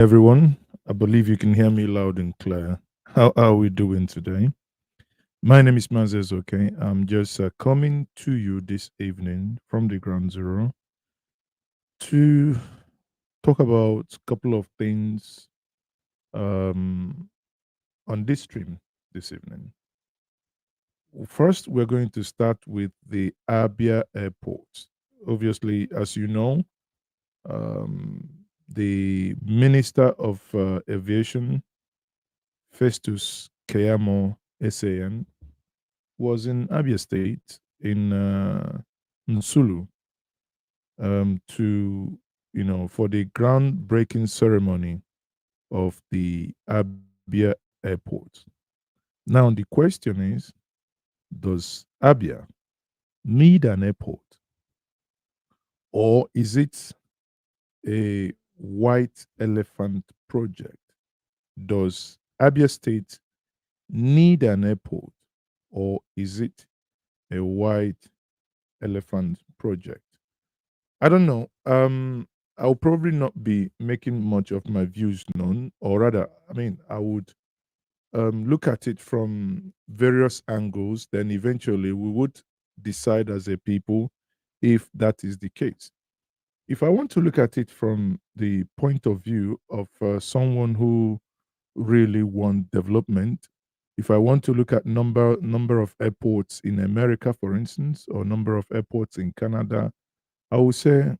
Everyone. I believe you can hear me loud and clear. How are we doing today? My name is Mazes, okay? I'm just coming to you this evening from the ground zero to talk about a couple of things um, on this stream this evening. First, we're going to start with the Abia Airport. Obviously, as you know, um, the Minister of Aviation, Festus Keyamo SAN, was in Abia State in Nsulu to, for the groundbreaking ceremony of the Abia Airport. Now, the question is, does Abia need an airport, or is it a white elephant project? Does Abia State need an airport, or is it a white elephant project? I don't know. I'll probably not be making much of my views known, or rather, I would look at it from various angles. Then eventually, we would decide as a people if that is the case. If I want to look at it from the point of view of someone who really want development, if I want to look at number of airports in America, for instance, or number of airports in Canada, I would say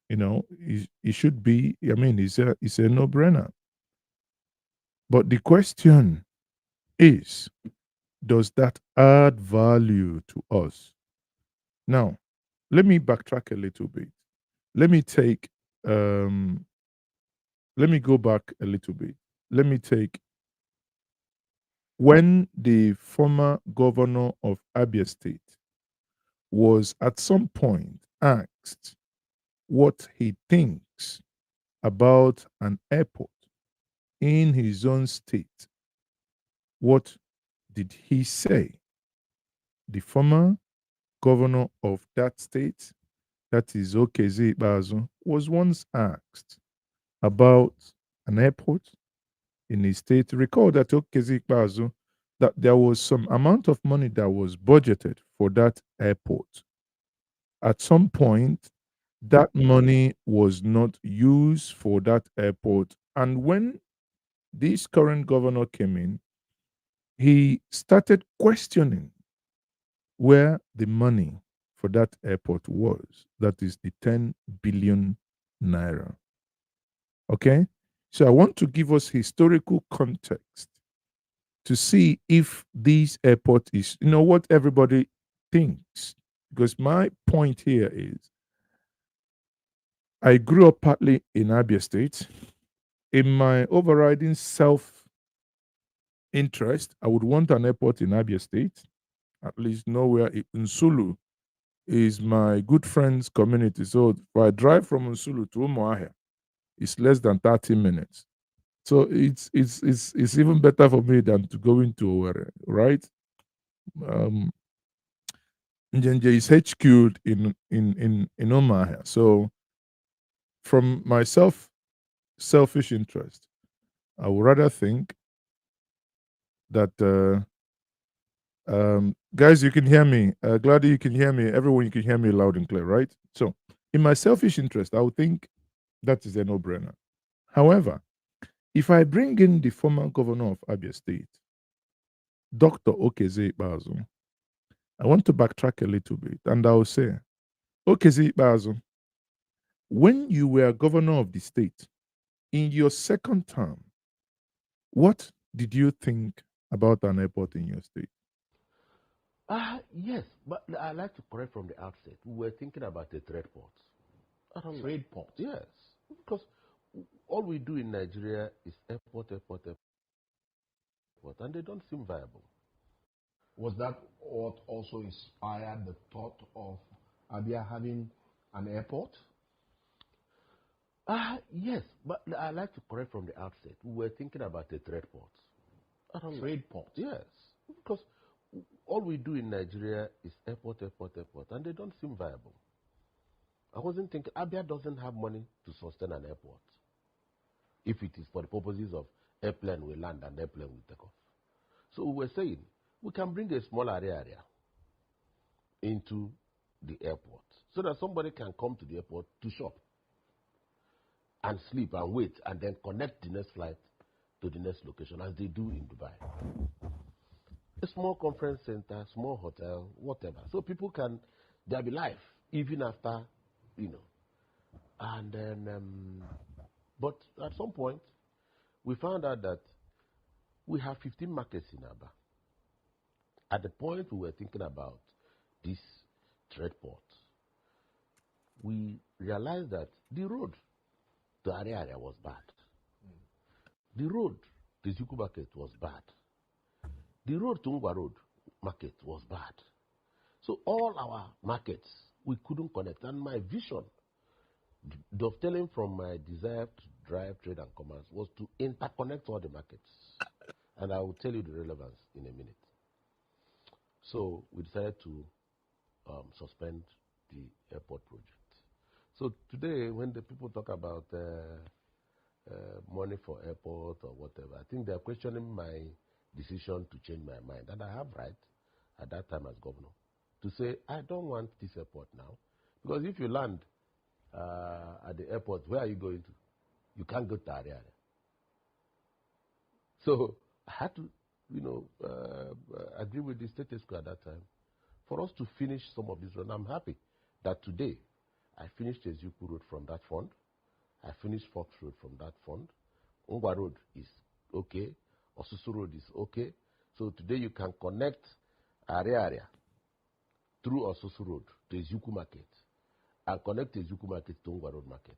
it should be. It's a no-brainer. But the question is, does that add value to us? Now, let me backtrack a little bit. Let me take. Um, let me go back a little bit. Let me take when the former governor of Abia State was at some point asked what he thinks about an airport in his own state. What did he say? The former governor of that state, that is Okeze Ikpeazu, was once asked about an airport in his state. Recall that Okeze Ikpeazu, that there was some amount of money that was budgeted for that airport. At some point, that money was not used for that airport. And when this current governor came in, he started questioning where the money for that airport was. That is the 10 billion naira. Okay? So I want to give us historical context to see if this airport is, what everybody thinks. Because my point here is I grew up partly in Abia State. In my overriding self interest, I would want an airport in Abia State, at least nowhere in Sulu is my good friend's community. So if I drive from Nsulu to Umuahia, it's less than 30 minutes. So it's even better for me than to go into Owerri, right? Um, Njenje is HQ'd in Umuahia. So from my selfish interest, I would rather think that guys, you can hear me. Gladly, you can hear me. Everyone, you can hear me loud and clear, right? So, in my selfish interest, I would think that is a no-brainer. However, if I bring in the former governor of Abia State, Dr. Okeze Ikpeazu, I want to backtrack a little bit, and I will say, Okeze Ikpeazu, when you were governor of the state, in your second term, what did you think about an airport in your state? Yes, but I like to correct from the outset. We were thinking about the trade ports. Trade port. Yes, because all we do in Nigeria is airport, and they don't seem viable. Was that what also inspired the thought of Abia having an airport? Yes, but I like to correct from the outset. We were thinking about the trade ports. Trade port. Yes, because all we do in Nigeria is airport, and they don't seem viable. I wasn't thinking Abia doesn't have money to sustain an airport. if it is for the purposes of airplane will land and airplane will take off. So we were saying we can bring a small area into the airport so that somebody can come to the airport to shop and sleep and wait and then connect the next flight to the next location as they do in Dubai. A small conference center, small hotel, whatever. So people can, there'll be life even after, you know. And then, but at some point, we found out that we have 15 markets in Aba. At the point we were thinking about this trade port, we realized that the road to area was bad. The road to Zuku market was bad. The road to Ngwa Road market was bad. So all our markets, we couldn't connect. And my vision, dovetailing from my desire to drive trade and commerce, was to interconnect all the markets. And I will tell you the relevance in a minute. So we decided to suspend the airport project. So today, when the people talk about money for airport or whatever, I think they're questioning my decision to change my mind. And I have right at that time as governor to say, I don't want this airport now. Because if you land at the airport, where are you going to? You can't go to area. So I had to, you know, agree with the status quo at that time for us to finish some of this road. I'm happy that today I finished Ezuku Road from that fund. I finished Fox Road from that fund. Ongwa Road is okay. Osusu Road is okay. So today you can connect area through Osusu Road to Ezuku Market and connect Ezuku Market to Ongwa Road Market.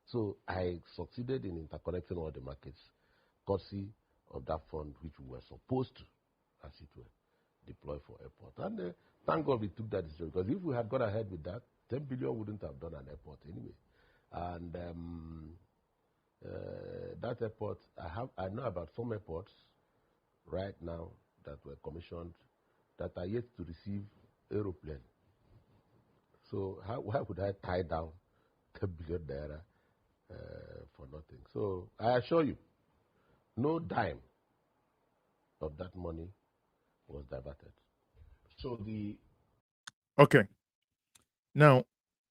So I succeeded in interconnecting all the markets, courtesy of that fund which we were supposed to, as it were, deploy for airport. And thank God we took that decision, because if we had gone ahead with that, 10 billion wouldn't have done an airport anyway. And that airport, I know about some airports right now that were commissioned that are yet to receive aeroplane. So why would I tie down 10 billion naira for nothing? So I assure you, no dime of that money was diverted. So the Okay. Now,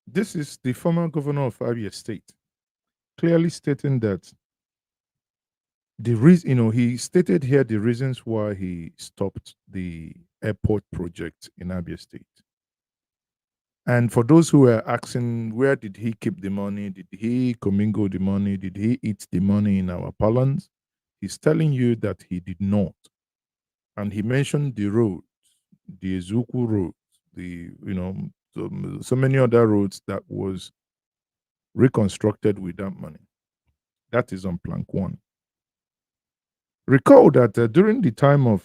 this is the former governor of Abia State clearly stating that the reason, he stated here the reasons why he stopped the airport project in Abia State. And for those who were asking, where did he keep the money? Did he commingle the money? Did he eat the money in our parlance? He's telling you that he did not. And he mentioned the roads, the Ezuku road, so many other roads that was reconstructed with that money. That is on plank one. Recall that during the time of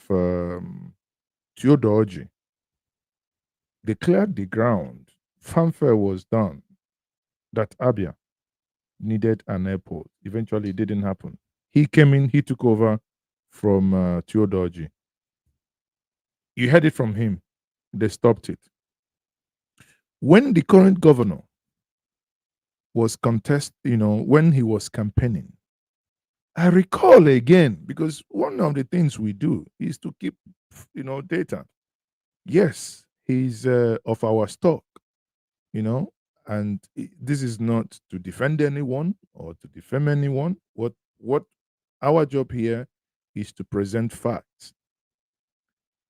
Theodore, they cleared the ground. Fanfare was done that Abia needed an airport. Eventually, it didn't happen. He came in, he took over from Theodore. You heard it from him. They stopped it. When the current governor was when he was campaigning, I recall again, because one of the things we do is to keep, data. Yes, he's of our stock, and this is not to defend anyone or to defame anyone. What our job here is to present facts.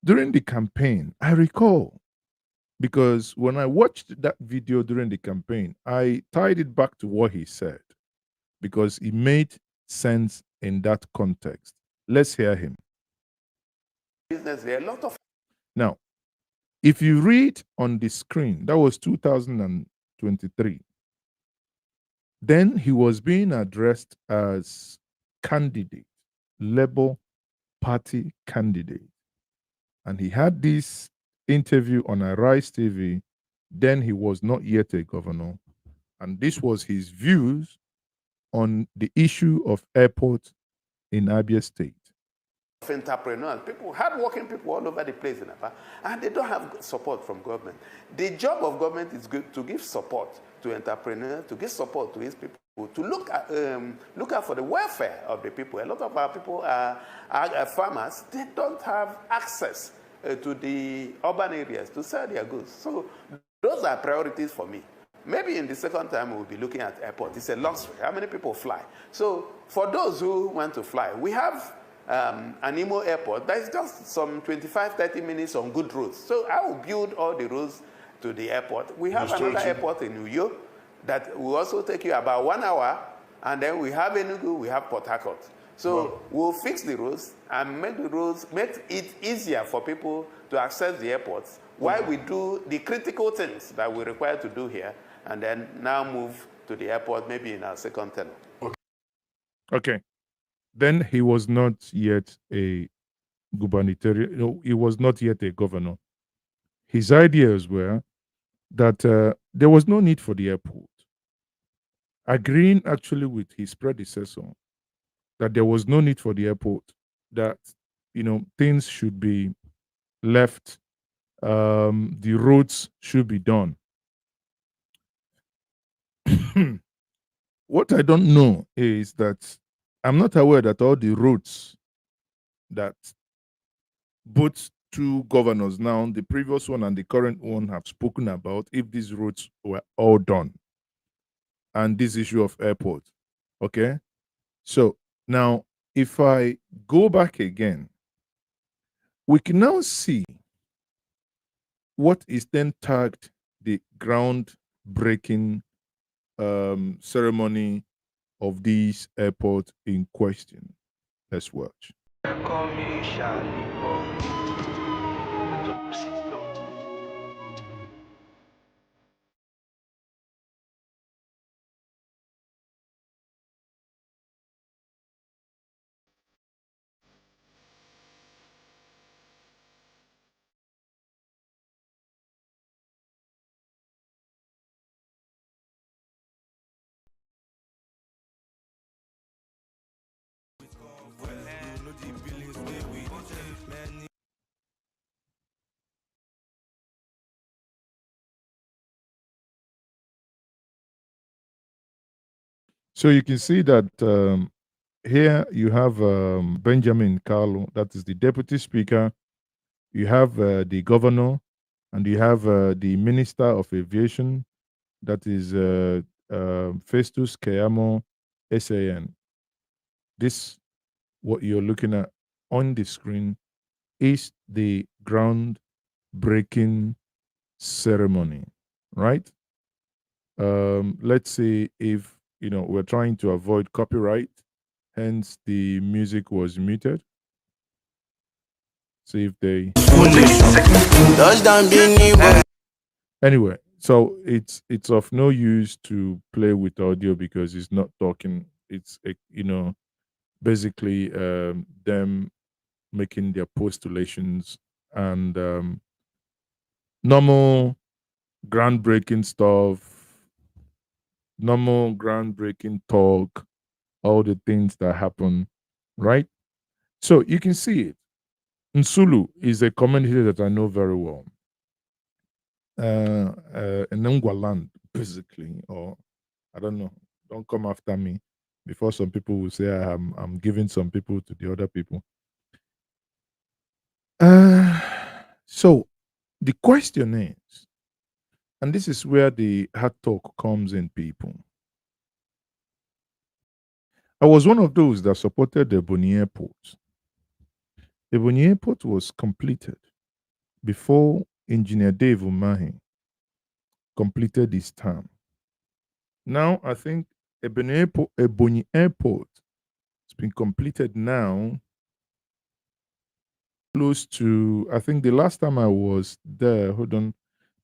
During the campaign, I recall, because when I watched that video during the campaign, I tied it back to what he said, because it made sense in that context. Let's hear him. Business there, a lot of. Now, if you read on the screen, that was 2023. Then he was being addressed as candidate, Labour Party candidate. And he had this interview on Arise TV. Then he was not yet a governor. And this was his views on the issue of airport in Abia State. Entrepreneurs, people, hardworking people all over the place in Aba, and they don't have support from government. The job of government is good to give support to entrepreneurs, to give support to his people. to look out for the welfare of the people. A lot of our people are farmers. They don't have access to the urban areas to sell their goods. So those are priorities for me. Maybe in the second time we'll be looking at airport. It's a luxury. How many people fly? So for those who want to fly, we have an Imo airport that is just some 25, 30 minutes on good roads. So I will build all the roads to the airport. We have another airport in New York that will also take you about 1 hour, and then we have Enugu, we have Port Harcourt. So we'll fix the roads and make it easier for people to access the airports while we do the critical things that we require to do here, and then now move to the airport maybe in our second tenure. Okay. Then he was not yet a gubernatorial, no, he was not yet a governor. His ideas were that there was no need for the airport, agreeing actually with his predecessor that there was no need for the airport, that things should be left, the roads should be done. What I don't know is that I'm not aware that all the roads that both two governors now, the previous one and the current one, have spoken about, if these roads were all done, and this issue of airport. Okay. So now, if I go back again, we can now see what is then tagged the groundbreaking ceremony of this airport in question. Let's watch. So you can see that here you have Benjamin Carlo, that is the deputy speaker. You have the governor, and you have the minister of aviation, that is Festus Keyamo SAN. This, what you're looking at on the screen, is the groundbreaking ceremony, right? Let's say if we're trying to avoid copyright, hence the music was muted. See if they anyway. So it's of no use to play with audio because it's not talking. It's basically them making their postulations and normal groundbreaking stuff, normal groundbreaking talk, all the things that happen, right? So you can see it. Nsulu is a community that I know very well. In Ngwa land, basically, or I don't know. Don't come after me before some people will say I'm giving some people to the other people. So the question is, and this is where the hard talk comes in, people. I was one of those that supported the Ebonyi Airport. The Ebonyi Airport was completed before Engineer Dave Umahi completed his term. Now, I think Ebonyi Airport has been completed now close to, I think the last time I was there, hold on,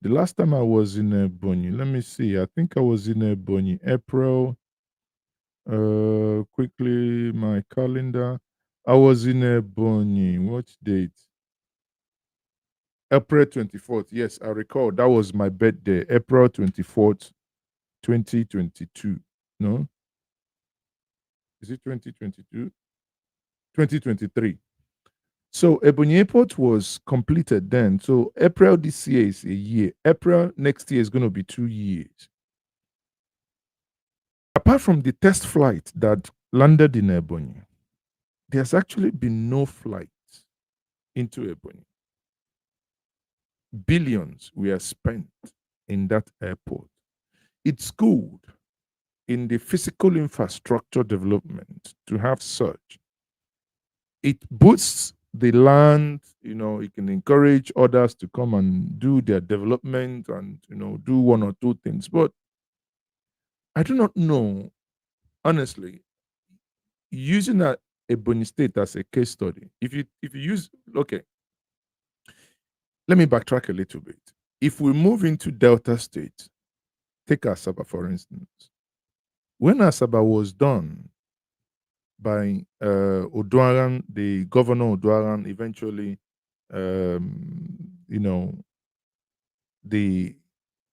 the last time I was in Ebonyi, let me see, I think I was in Ebonyi April, quickly, my calendar, I was in Ebonyi, what date? April 24th, yes, I recall, that was my birthday, April 24th, 2022, no? Is it 2022? 2023. So Ebonyi Airport was completed then. So April this year is a year. April next year is going to be 2 years. Apart from the test flight that landed in Ebonyi, there's actually been no flight into Ebonyi. Billions were spent in that airport. It's good in the physical infrastructure development to have such. It boosts the land, it can encourage others to come and do their development and, do one or two things. But I do not know, honestly, using Ebonyi State as a case study. If you use, okay, let me backtrack a little bit. If we move into Delta State, take Asaba for instance. When Asaba was done by Oduaran, the governor Oduaran, eventually, you know, the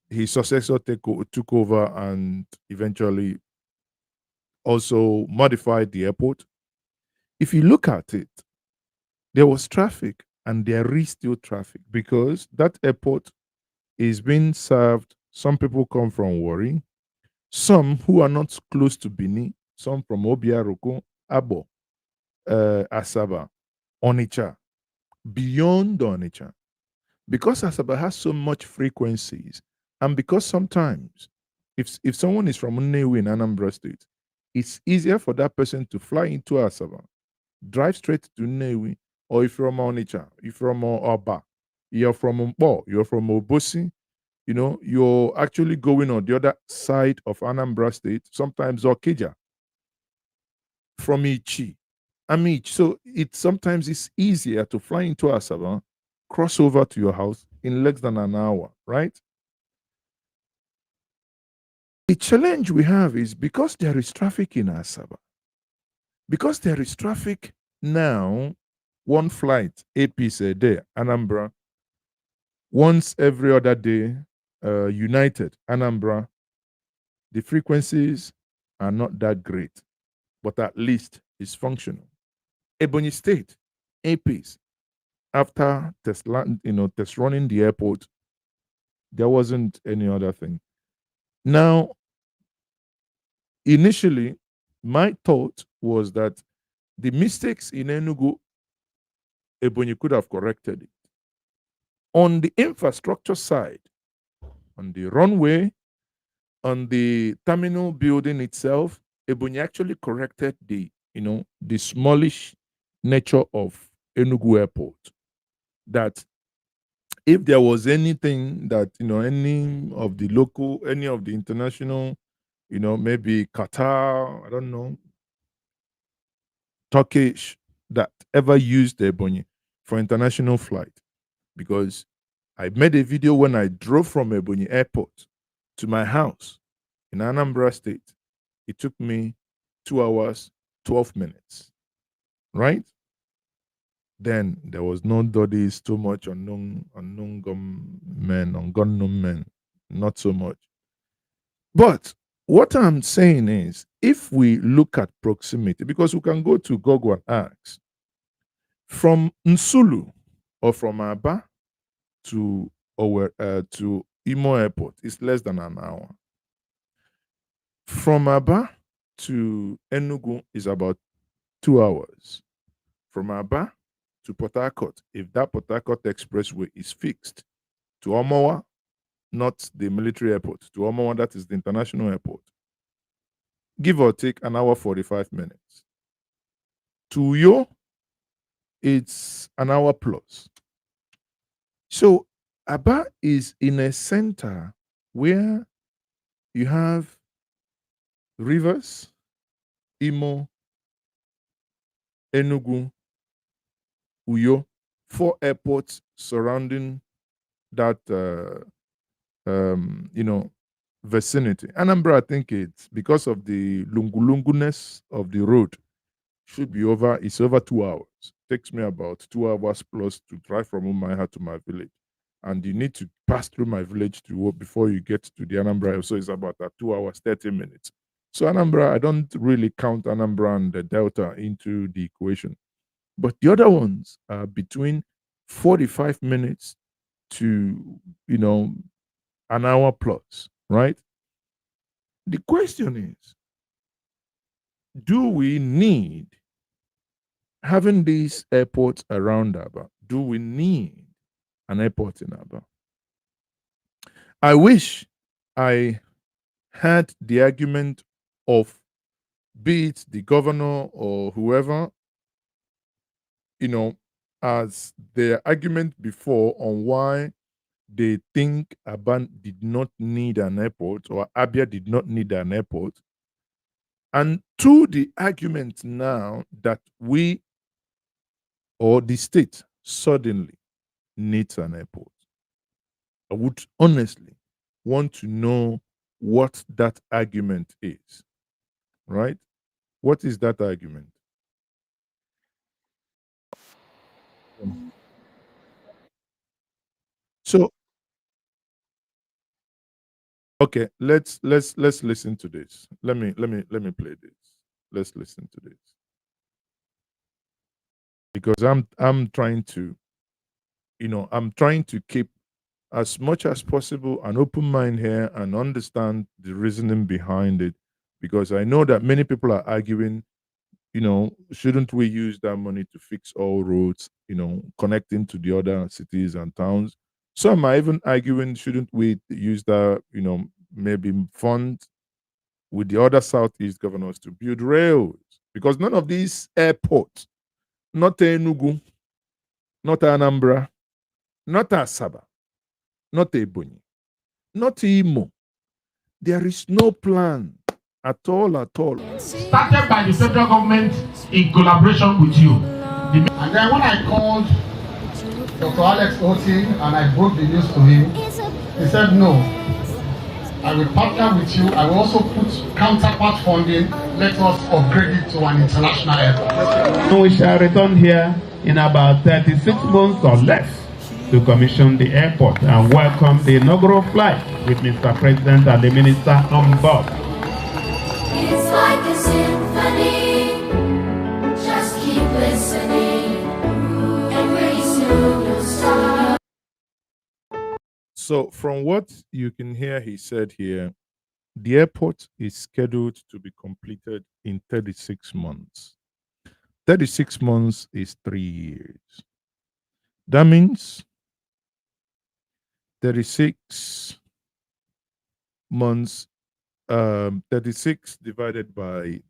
his successor took over and eventually also modified the airport. If you look at it, there was traffic and there is still traffic because that airport is being served. Some people come from Warri, some who are not close to Bini, some from Obiaroko, Abo, Asaba, Onitsha, beyond Onitsha. Because Asaba has so much frequencies, and because sometimes if someone is from Nnewi in Anambra State, it's easier for that person to fly into Asaba, drive straight to Nnewi, or if you're from Onitsha, you're from Oba, you're from Mpo, you're from Obosi, you're actually going on the other side of Anambra State, sometimes Okija, from Ichi, Amich. So sometimes it's easier to fly into Asaba, cross over to your house in less than an hour, right? The challenge we have is because there is traffic in Asaba, because there is traffic now, one flight, APs a day, Anambra, once every other day, United, Anambra, the frequencies are not that great, but at least it's functional. Ebonyi State, APs, after test running the airport, there wasn't any other thing. Now, initially, my thought was that the mistakes in Enugu, Ebonyi could have corrected it. On the infrastructure side, on the runway, on the terminal building itself, Ebonyi actually corrected the smallish nature of Enugu Airport. That if there was anything that any of the international, maybe Qatar, I don't know, Turkish, that ever used Ebonyi for international flight, because I made a video when I drove from Ebonyi Airport to my house in Anambra State. It took me 2 hours, 12 minutes, right? Then there was no doddies, too much unknown gunmen, ungun men, not so much. But what I'm saying is, if we look at proximity, because we can go to Google and ask, from Nsulu or from Aba to Imo Airport, it's less than an hour. From Aba to Enugu is about 2 hours. From Aba to Port Harcourt, if that Port Harcourt expressway is fixed, to Omowa, not the military airport, to Omowa, that is the international airport, give or take an hour 45 minutes. To Uyo, it's an hour plus. So Aba is in a center where you have rivers, Imo, Enugu, Uyo, 4 airports surrounding that vicinity. Anambra, I think it's because of the lungulunguness of the road, it's over 2 hours. Takes me about 2 hours plus to drive from Umaiha to my village. And you need to pass through my village to work before you get to the Anambra. So it's about 2 hours, 30 minutes. So Anambra, I don't really count Anambra and the Delta into the equation. But the other ones are between 45 minutes to, an hour plus, right? The question is, do we need having these airports around Aba? Do we need an airport in Aba? I wish I had the argument of, be it the governor or whoever, you know, as their argument before on why they think Aban did not need an airport or Abia did not need an airport, and to the argument now that we or the state suddenly needs an airport. I would honestly want to know what that argument is, right? What is that argument? So, okay, let's listen to this. Let me play this. Let's listen to this because I'm trying to, I'm trying to keep as much as possible an open mind here and understand the reasoning behind it, because I know that many people are arguing, shouldn't we use that money to fix all roads, connecting to the other cities and towns? Some are even arguing, shouldn't we use that, maybe fund with the other southeast governors to build rails? Because none of these airports, not Enugu, not Anambra, not Asaba, not Ebonyi, not Imo, there is no plan at all, at all. Started by the federal government in collaboration with you. And then when I called Dr. Alex Oti and I broke the news to him, he said, no, I will partner with you. I will also put counterpart funding. Let us upgrade it to an international airport. We shall return here in about 36 months or less to commission the airport and welcome the inaugural flight with Mr. President and the Minister on board. It's like a symphony. Just keep listening, and very soon you'll start. So, from what you can hear, he said here, the airport is scheduled to be completed in 36 months. 36 months is 3 years. That means 36 months, 36 divided by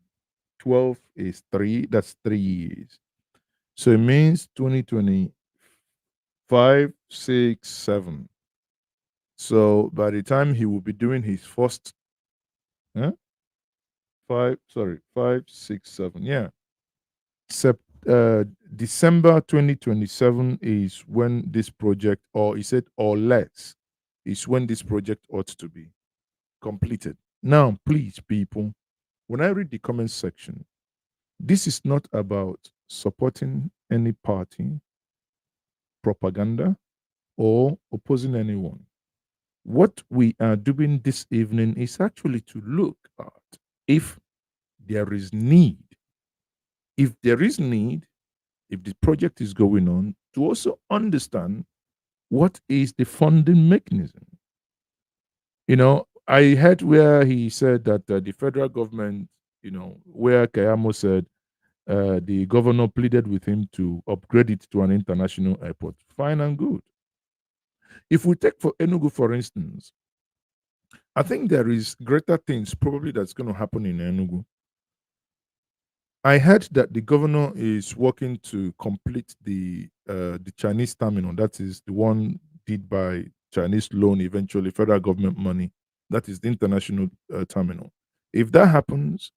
12 is 3. That's 3 years. So it means 2025, 6, 7. So by the time he will be doing his first, 5, 6, 7. Yeah. December 2027 is when this project, or is it or less, is when this project ought to be completed. Now, please, people, when I read the comment section, this is not about supporting any party, propaganda, or opposing anyone. What we are doing this evening is actually to look at if there is need. If there is need, if the project is going on, to also understand what is the funding mechanism. I heard where he said that the federal government, where Kayamo said the governor pleaded with him to upgrade it to an international airport. Fine and good. If we take for Enugu, for instance, I think there is greater things probably that's going to happen in Enugu. I heard that the governor is working to complete the Chinese terminal. That is the one did by Chinese loan, eventually federal government money. That is the international terminal. If that happens,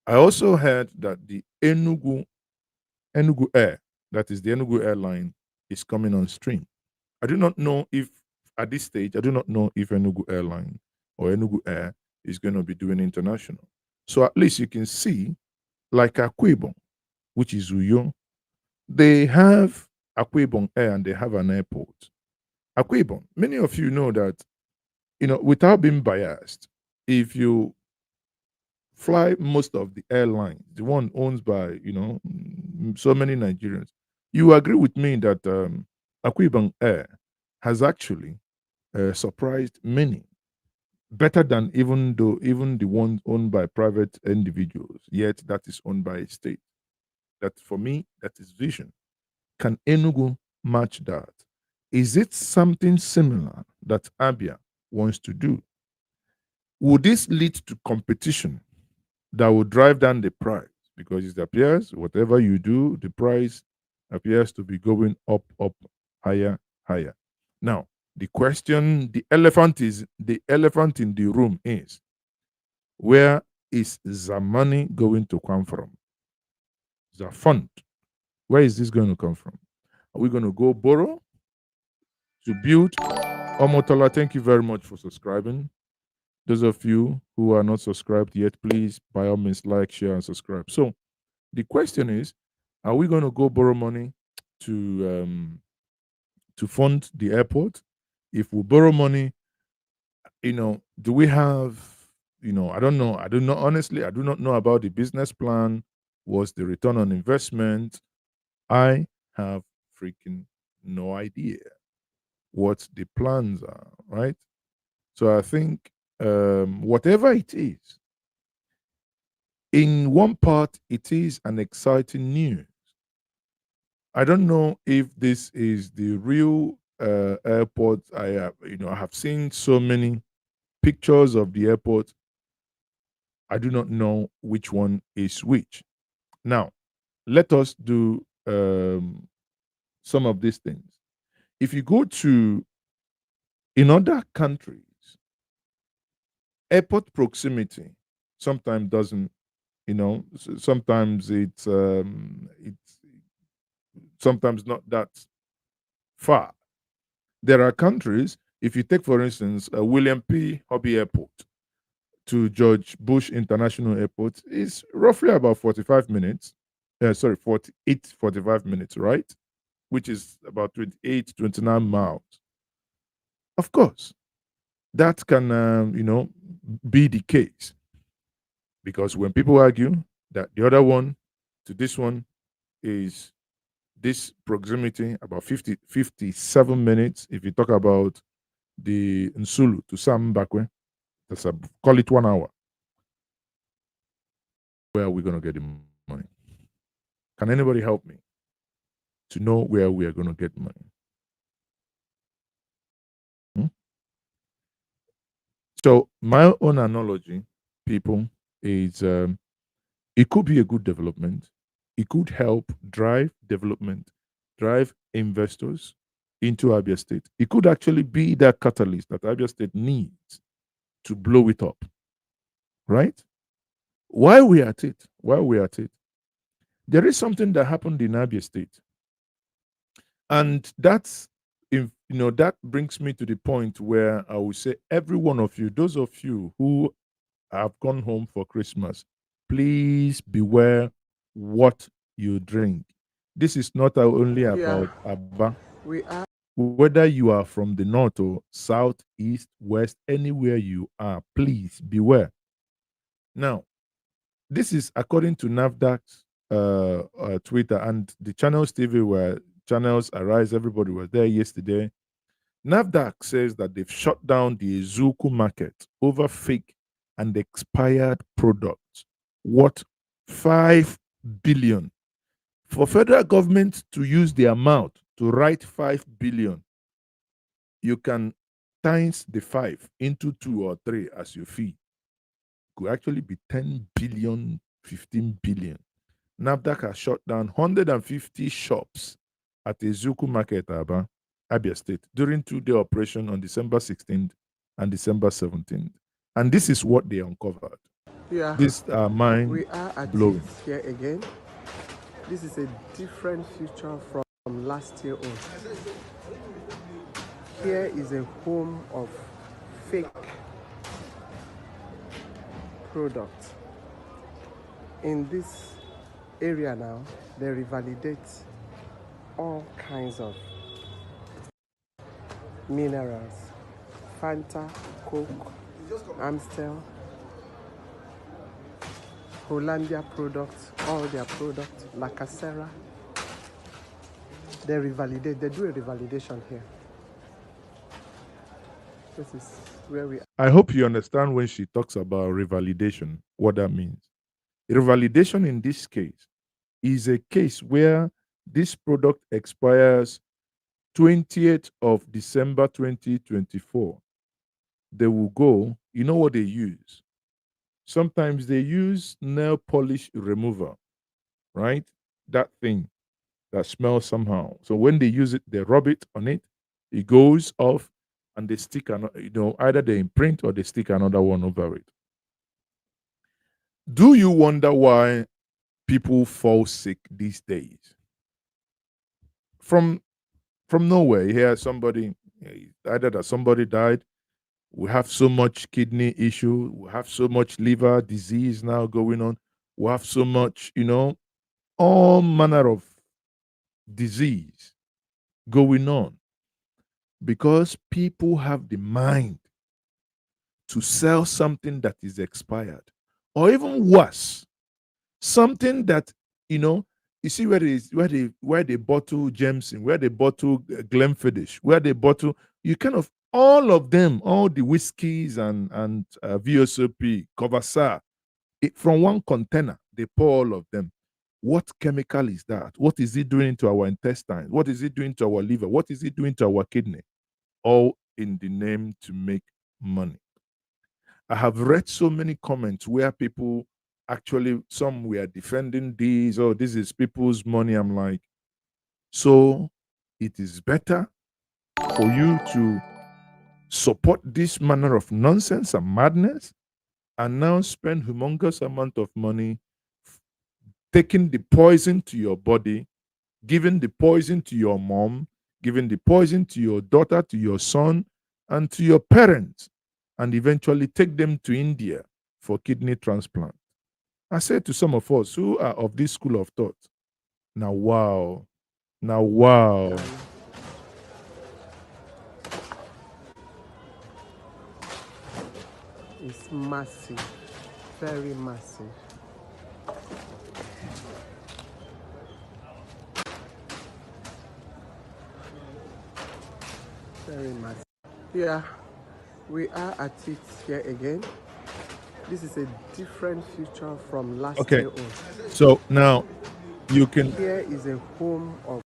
I also heard that the Enugu Air, that is the Enugu airline, is coming on stream. I do not know if at this stage, I do not know if Enugu airline or Enugu Air is going to be doing international. So at least you can see, like Akwebon, which is Uyo, they have Akwebon Air and they have an airport. Akwebon, many of you know that, without being biased, if you fly most of the airlines, the one owned by, so many Nigerians, you agree with me that Akwebon Air has actually surprised many. better than even the ones owned by private individuals, yet that is owned by a state. That for me, that is vision. Can Enugu match that? Is it something similar that Abia wants to do? Would this lead to competition that will drive down the price? Because it appears whatever you do, the price appears to be going up, higher, higher. Now, the question, the elephant in the room is, where is the money going to come from? The fund. Where is this going to come from? Are we going to go borrow to build? Omotola, thank you very much for subscribing. Those of you who are not subscribed yet, please, by all means, like, share, and subscribe. So the question is, are we going to go borrow money to fund the airport? If we borrow money, do we have, I don't know. I don't know. Honestly, I do not know about the business plan. What's the return on investment? I have freaking no idea what the plans are, right? So I think whatever it is, in one part, it is an exciting news. I don't know if this is the real airport. I have seen so many pictures of the airport. I do not know which one is which. Now, let us do some of these things. If you go to in other countries, airport proximity sometimes doesn't, sometimes it's sometimes not that far. There are countries, if you take, for instance, William P. Hobby Airport to George Bush International Airport, is roughly about 45 minutes. 45 minutes, right? Which is about 28, 29 miles. Of course, that can, be the case. Because when people argue that the other one to this one is this proximity, about 57 minutes, if you talk about the Nsulu to Sam Bakwe, call it 1 hour. Where are we going to get the money? Can anybody help me to know where we are going to get money? So my own analogy, people, is it could be a good development. It could help drive development, drive investors into Abia State. It could actually be that catalyst that Abia State needs to blow it up. Right? While we are at it, there is something that happened in Abia State. And that's, that brings me to the point where I will say, every one of you, those of you who have gone home for Christmas, please beware what you drink. This is not only about Abba. Whether you are from the north or south, east, west, anywhere you are, please beware. Now, this is according to NAFDAC's Twitter and the Channels TV, where Channels Arise, everybody was there yesterday. NAFDAC says that they've shut down the Ezuku market over fake and expired products worth 5 billion. For federal government to use their mouth to write 5 billion, you can times the 5 into 2 or 3 as you feel. Could actually be 10 billion, 15 billion. NAFDAC has shut down 150 shops at Ezuku Market, Abia State, during 2-day operation on December 16th and December 17th. And this is what they uncovered. Yeah, this mind we are at blowing. it here again. This is a different future from last year on. Here is a home of fake products. In this area now, they revalidate all kinds of minerals. Fanta, Coke, Amstel, Hollandia products, all their products, La Casera. They revalidate, they do a revalidation here. This is where we I hope you understand when she talks about revalidation, what that means. Revalidation in this case is a case where this product expires 20th of December 2024. They will go, you know what they use? Sometimes they use nail polish remover, right? That thing that smells somehow. So when they use it, they rub it on it, it goes off, and they stick either they imprint or they stick another one over it. Do you wonder why people fall sick these days? From from nowhere, you hear somebody, either that somebody died. We have so much kidney issue. We have so much liver disease now going on. We have so much, all manner of disease going on because people have the mind to sell something that is expired, or even worse, something that you know. You see where they bottle Jameson, where they bottle Glenfiddich, where they bottle you kind of all of them, all the whiskeys and VSOP, Covassar, from one container, they pour all of them. What chemical is that? What is it doing to our intestines? What is it doing to our liver? What is it doing to our kidney? All in the name to make money. I have read so many comments where people actually, some were defending these, oh, this is people's money. I'm like, so it is better for you to support this manner of nonsense and madness and now spend humongous amount of money taking the poison to your body, giving the poison to your mom, giving the poison to your daughter, to your son, and to your parents, and eventually take them to India for kidney transplant. I said to some of us who are of this school of thought, now wow, now wow. is massive, very massive. Very massive. Yeah, we are at it here again. This is a different future from last Okay, year on. so now you can Here is a home of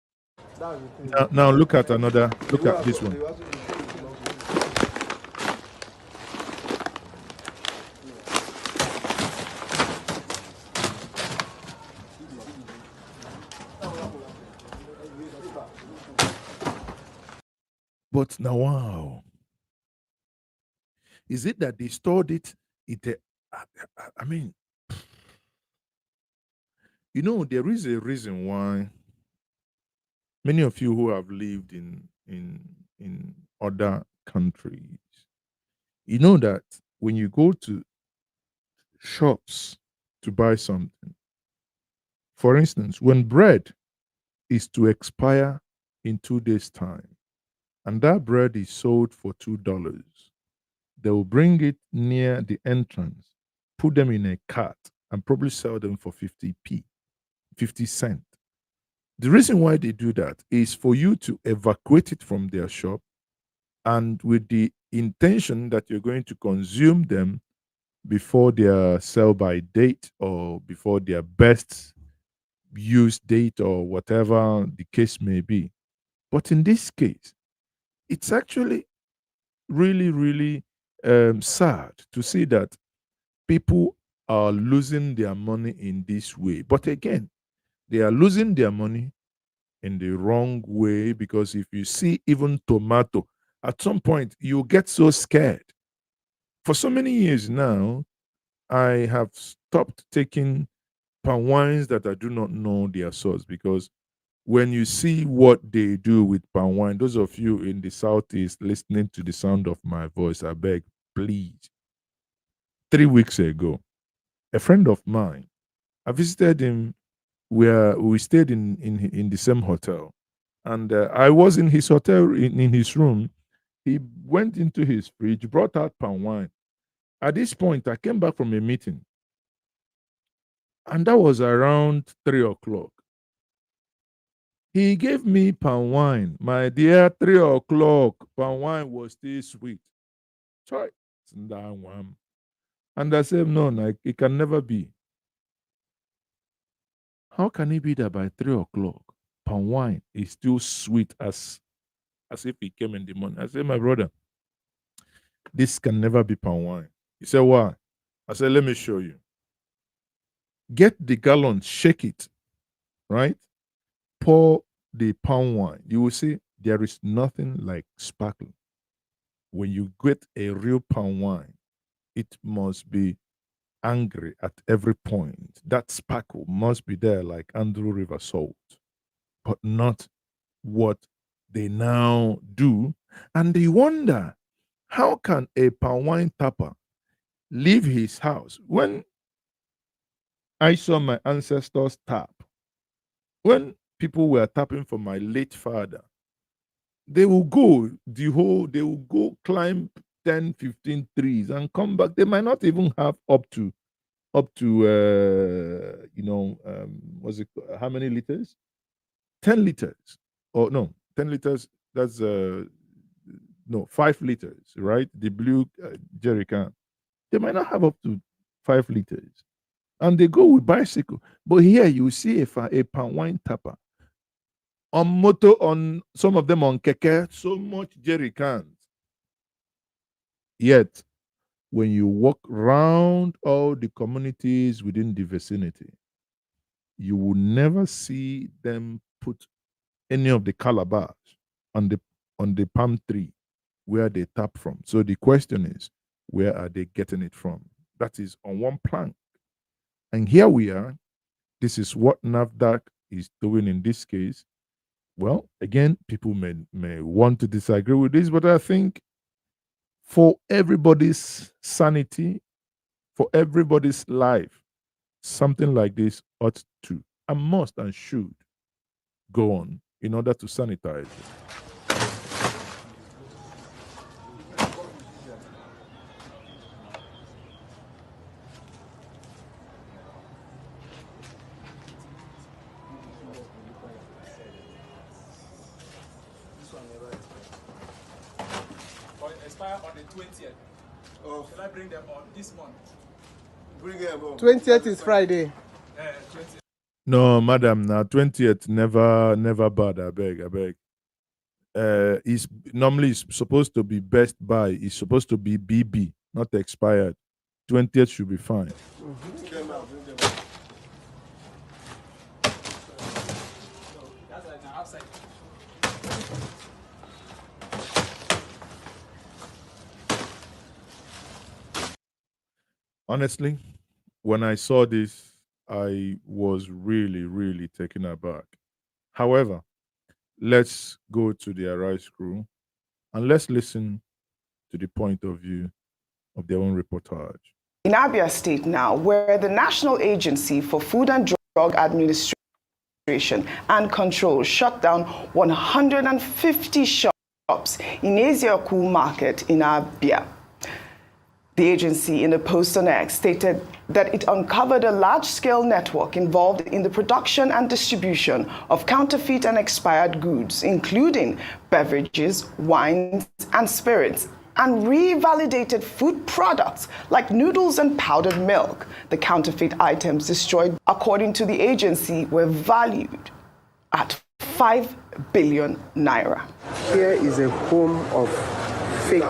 now look at this one. But now wow. Is it that they stored it? I mean, there is a reason why many of you who have lived in other countries, you know that when you go to shops to buy something, for instance, when bread is to expire in 2 days' time, and that bread is sold for $2, they will bring it near the entrance, put them in a cart, and probably sell them for 50p, 50 cents. The reason why they do that is for you to evacuate it from their shop, and with the intention that you're going to consume them before their sell by date or before their best use date or whatever the case may be. But in this case, it's actually really, really sad to see that people are losing their money in this way. But again, they are losing their money in the wrong way, because if you see even tomato, at some point you get so scared. For so many years now, I have stopped taking palm wines that I do not know their source, because when you see what they do with palm wine, those of you in the southeast listening to the sound of my voice, I beg, please. 3 weeks ago, a friend of mine, I visited him where we stayed in the same hotel. And I was in his hotel, in his room. He went into his fridge, brought out palm wine. At this point, I came back from a meeting, and that was around 3 o'clock. He gave me palm wine. My dear, 3 o'clock, palm wine was still sweet. Try. And I said, no, like, it can never be. How can it be that by 3 o'clock, palm wine is still sweet as if it came in the morning? I said, my brother, this can never be palm wine. He said, why? I said, let me show you. Get the gallon, shake it, right? Pour the palm wine. You will see there is nothing like sparkle. When you get a real palm wine, it must be angry at every point. That sparkle must be there like Andrew River salt, but not what they now do. And they wonder, how can a palm wine tapper leave his house? When I saw my ancestors tap, when people were tapping for my late father, they will go they will go climb 10, 15 trees and come back. They might not even have up to what's it, how many liters? 10 liters. Or no, 10 liters, that's no, 5 liters, right? The blue jerry can. They might not have up to 5 liters. And they go with bicycle. But here you see a palm wine tapper on motor, on some of them on keke, so much jerry cans. Yet, when you walk round all the communities within the vicinity, you will never see them put any of the calabash on the palm tree where they tap from. So the question is, where are they getting it from? That is on one plank. And here we are. This is what NAFDAC is doing in this case. Well, again, people may want to disagree with this, but I think for everybody's sanity, for everybody's life, something like this ought to and must and should go on in order to sanitize it. Expire on the 20th. Oh. Shall I bring them on this month? Bring them on. 20th is Friday. 20th. No, madam, now 20th never bad, I beg. It's normally it's supposed to be best buy. It's supposed to be BB, not expired. 20th should be fine. Bring them out. That's like now outside. Honestly, when I saw this, I was really, really taken aback. However, let's go to the Arise crew and let's listen to the point of view of their own reportage. In Abia State now, where the National Agency for Food and Drug Administration and Control shut down 150 shops in Ezioku Market in Abia. The agency, in a post on X, stated that it uncovered a large-scale network involved in the production and distribution of counterfeit and expired goods, including beverages, wines, and spirits, and revalidated food products like noodles and powdered milk. The counterfeit items destroyed, according to the agency, were valued at 5 billion naira. Here is a home of fake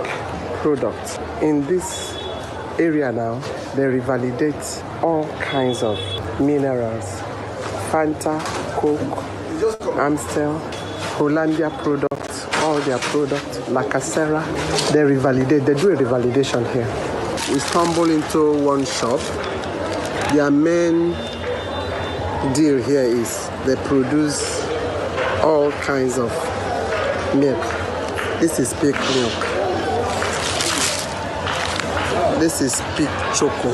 products. In this area now, they revalidate all kinds of minerals, Fanta, Coke, Amstel, Hollandia products, all their products, Lacasera. They revalidate, they do a revalidation here. We stumble into one shop. Their main deal here is they produce all kinds of milk. This is pig milk. This is pig choco.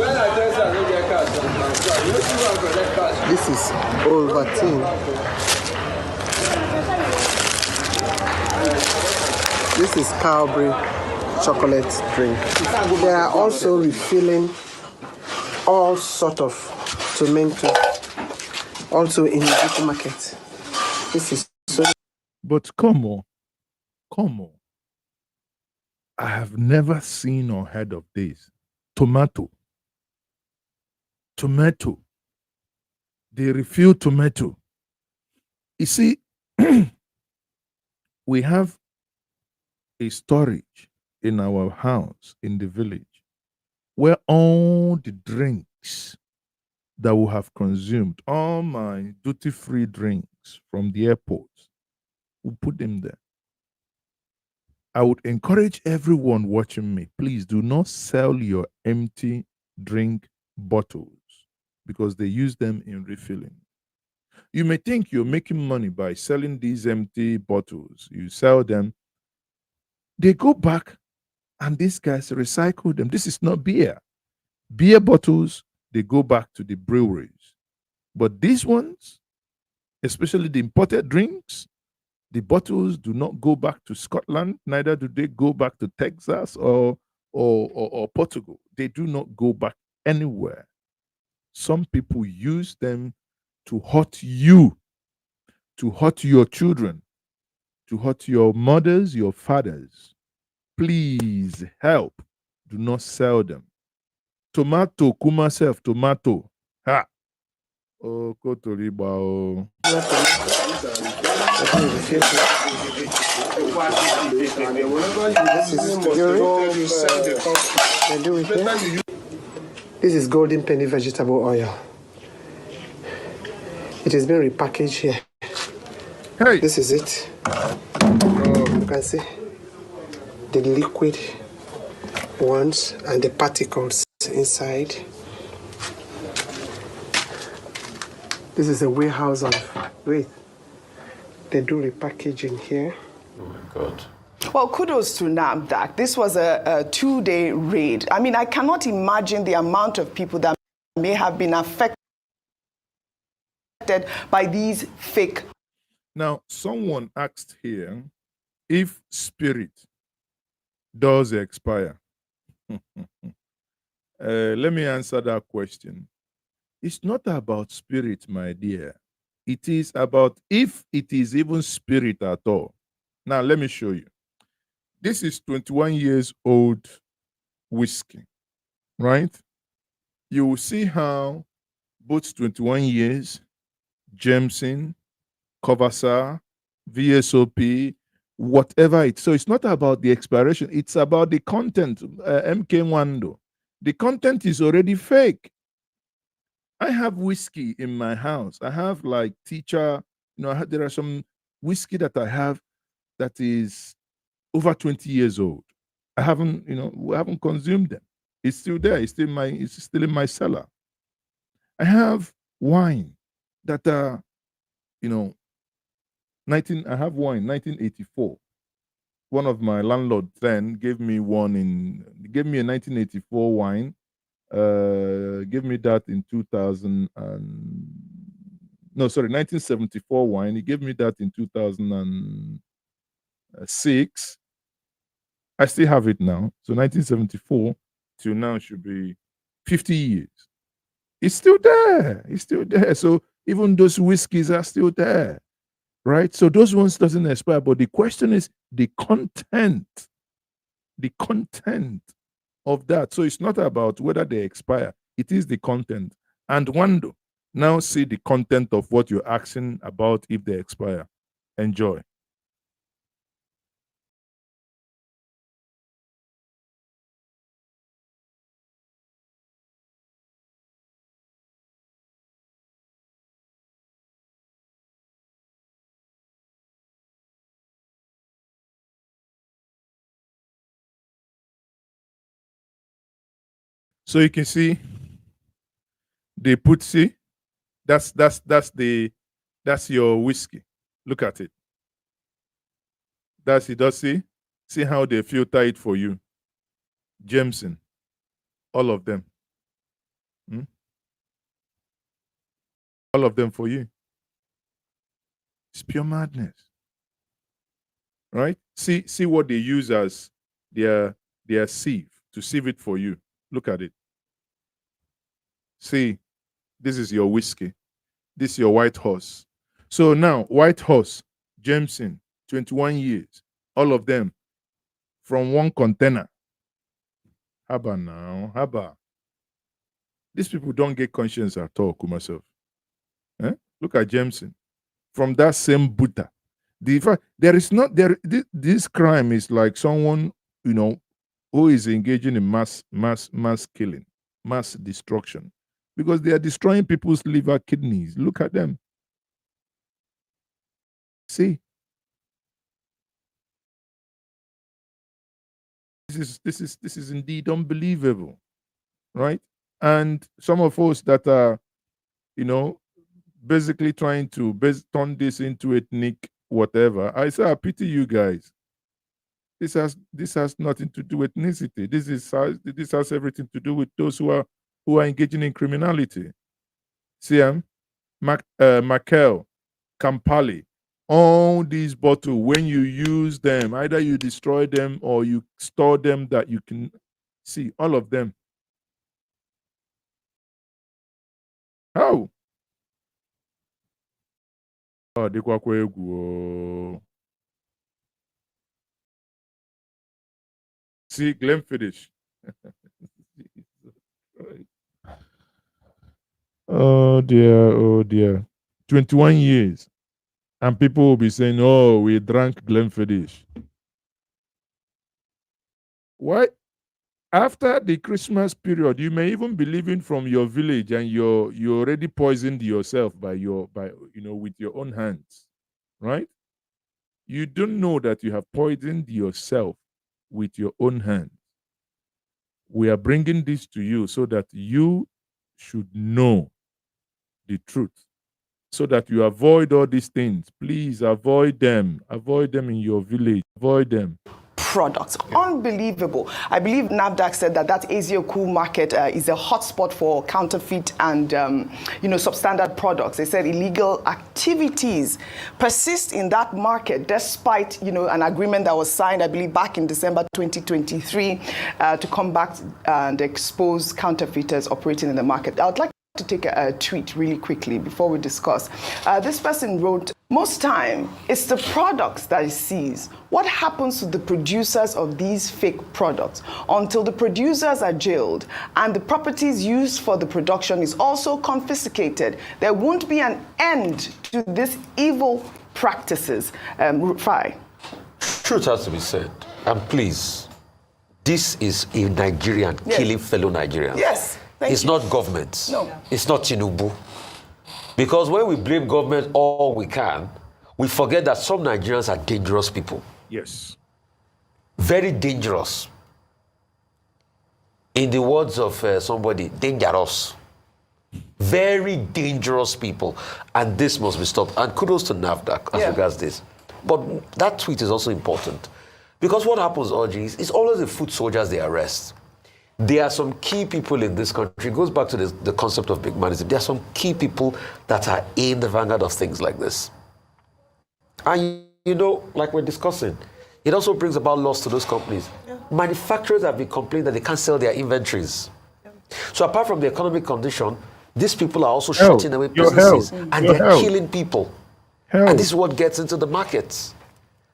This is Ovaltine. This is Cowberry chocolate drink. They are also refilling all sort of tomato, also in the market. This is so. But come on. I have never seen or heard of this. Tomato. Tomato. They refill tomato. You see, we have a storage in our house in the village where all the drinks that we have consumed, all my duty-free drinks from the airport, we put them there. I would encourage everyone watching me, please do not sell your empty drink bottles because they use them in refilling. You may think you're making money by selling these empty bottles. You sell them, they go back and these guys recycle them. This is not beer. Beer bottles, they go back to the breweries. But these ones, especially the imported drinks, the bottles do not go back to Scotland, neither do they go back to Texas or Portugal. They do not go back anywhere. Some people use them to hurt you, to hurt your children, to hurt your mothers, your fathers. Please help. Do not sell them. Tomato, kuma self, tomato. Ha. Oh, kotoriba. Oh. This is golden penny vegetable oil. It has been repackaged here. Hey. This is it. You can see the liquid ones and the particles inside. This is a warehouse of, wait, they do repackaging here. Oh my God. Well, kudos to NAFDAC. This was a 2-day raid. I mean, I cannot imagine the amount of people that may have been affected by these fake. Now, someone asked here if spirit does expire. Let me answer that question. It's not about spirit, my dear. It is about if it is even spirit at all. Now, let me show you. This is 21 years old whiskey, right? You will see how both 21 years, Jameson, Covasa, VSOP, whatever it. So it's not about the expiration. It's about the content. MK Wando. The content is already fake. I have whiskey in my house. I have like teacher. There are some whiskey that I have that is over 20 years old. I haven't, we haven't consumed them. It's still there. It's still in my cellar. I have wine that are, I have wine 1984. One of my landlords then gave me a 1984 wine. Gave me that in 1974 wine. He gave me that in 2006. I still have it now. So 1974 till now should be 50 years. It's still there. It's still there. So even those whiskeys are still there. Right? So those ones doesn't expire. But the question is the content of that. So it's not about whether they expire. It is the content. And Wando, now see the content of what you're asking about if they expire. Enjoy. So you can see they put that's your whiskey. Look at it. That's it. Does see how they filter it for you. Jameson, all of them. All of them for you. It's pure madness. Right? See what they use as their sieve to sieve it for you. Look at it. See, this is your whiskey. This is your white horse. So now, white horse, Jameson, 21 years, all of them, from one container. Haba now, haba. These people don't get conscience at all, Kumasov. Eh? Look at Jameson. From that same Buddha. There is not there. This crime is like someone, who is engaging in mass killing, mass destruction, because they are destroying people's liver, kidneys. Look at them. See, this is indeed unbelievable, right? And some of us that are, basically trying to turn this into ethnic whatever. I say I pity you guys. This has nothing to do with ethnicity. This has everything to do with those who are engaging in criminality. CM, Makel, Kampali, all these bottles, when you use them, either you destroy them or you store them that you can see all of them. How? Oh, see, Glenfiddich. Oh dear. 21 years. And people will be saying, oh, we drank Glenfiddich. Why? After the Christmas period, you may even be leaving from your village and you already poisoned yourself with your own hands, right? You don't know that you have poisoned yourself with your own hands. We are bringing this to you so that you should know the truth, so that you avoid all these things. Please avoid them. Avoid them in your village. Avoid them. Products. Unbelievable. I believe NAFDAC said that Asia-Cool market is a hotspot for counterfeit and, substandard products. They said illegal activities persist in that market despite, an agreement that was signed, I believe, back in December 2023 to combat and expose counterfeiters operating in the market. I would like to take a tweet really quickly before we discuss. This person wrote, most time it's the products that it sees. What happens to the producers of these fake products? Until the producers are jailed and the properties used for the production is also confiscated, there won't be an end to these evil practices. Rufai. Truth has to be said. And please, this is a Nigerian killing fellow Nigerians. Yes. It's not government. No. It's not Tinubu. Because when we blame government all we can, we forget that some Nigerians are dangerous people. Yes. Very dangerous. In the words of somebody, dangerous. Very dangerous people. And this must be stopped. And kudos to NAFDAC as regards this. But that tweet is also important. Because what happens, Audrey, is always the foot soldiers they arrest. There are some key people in this country. It goes back to the concept of big manism. There are some key people that are in the vanguard of things like this. And, like we're discussing, it also brings about loss to those companies. Yeah. Manufacturers have been complaining that they can't sell their inventories. Yeah. So apart from the economic condition, these people are also shutting away businesses and they're killing people. And this is what gets into the markets.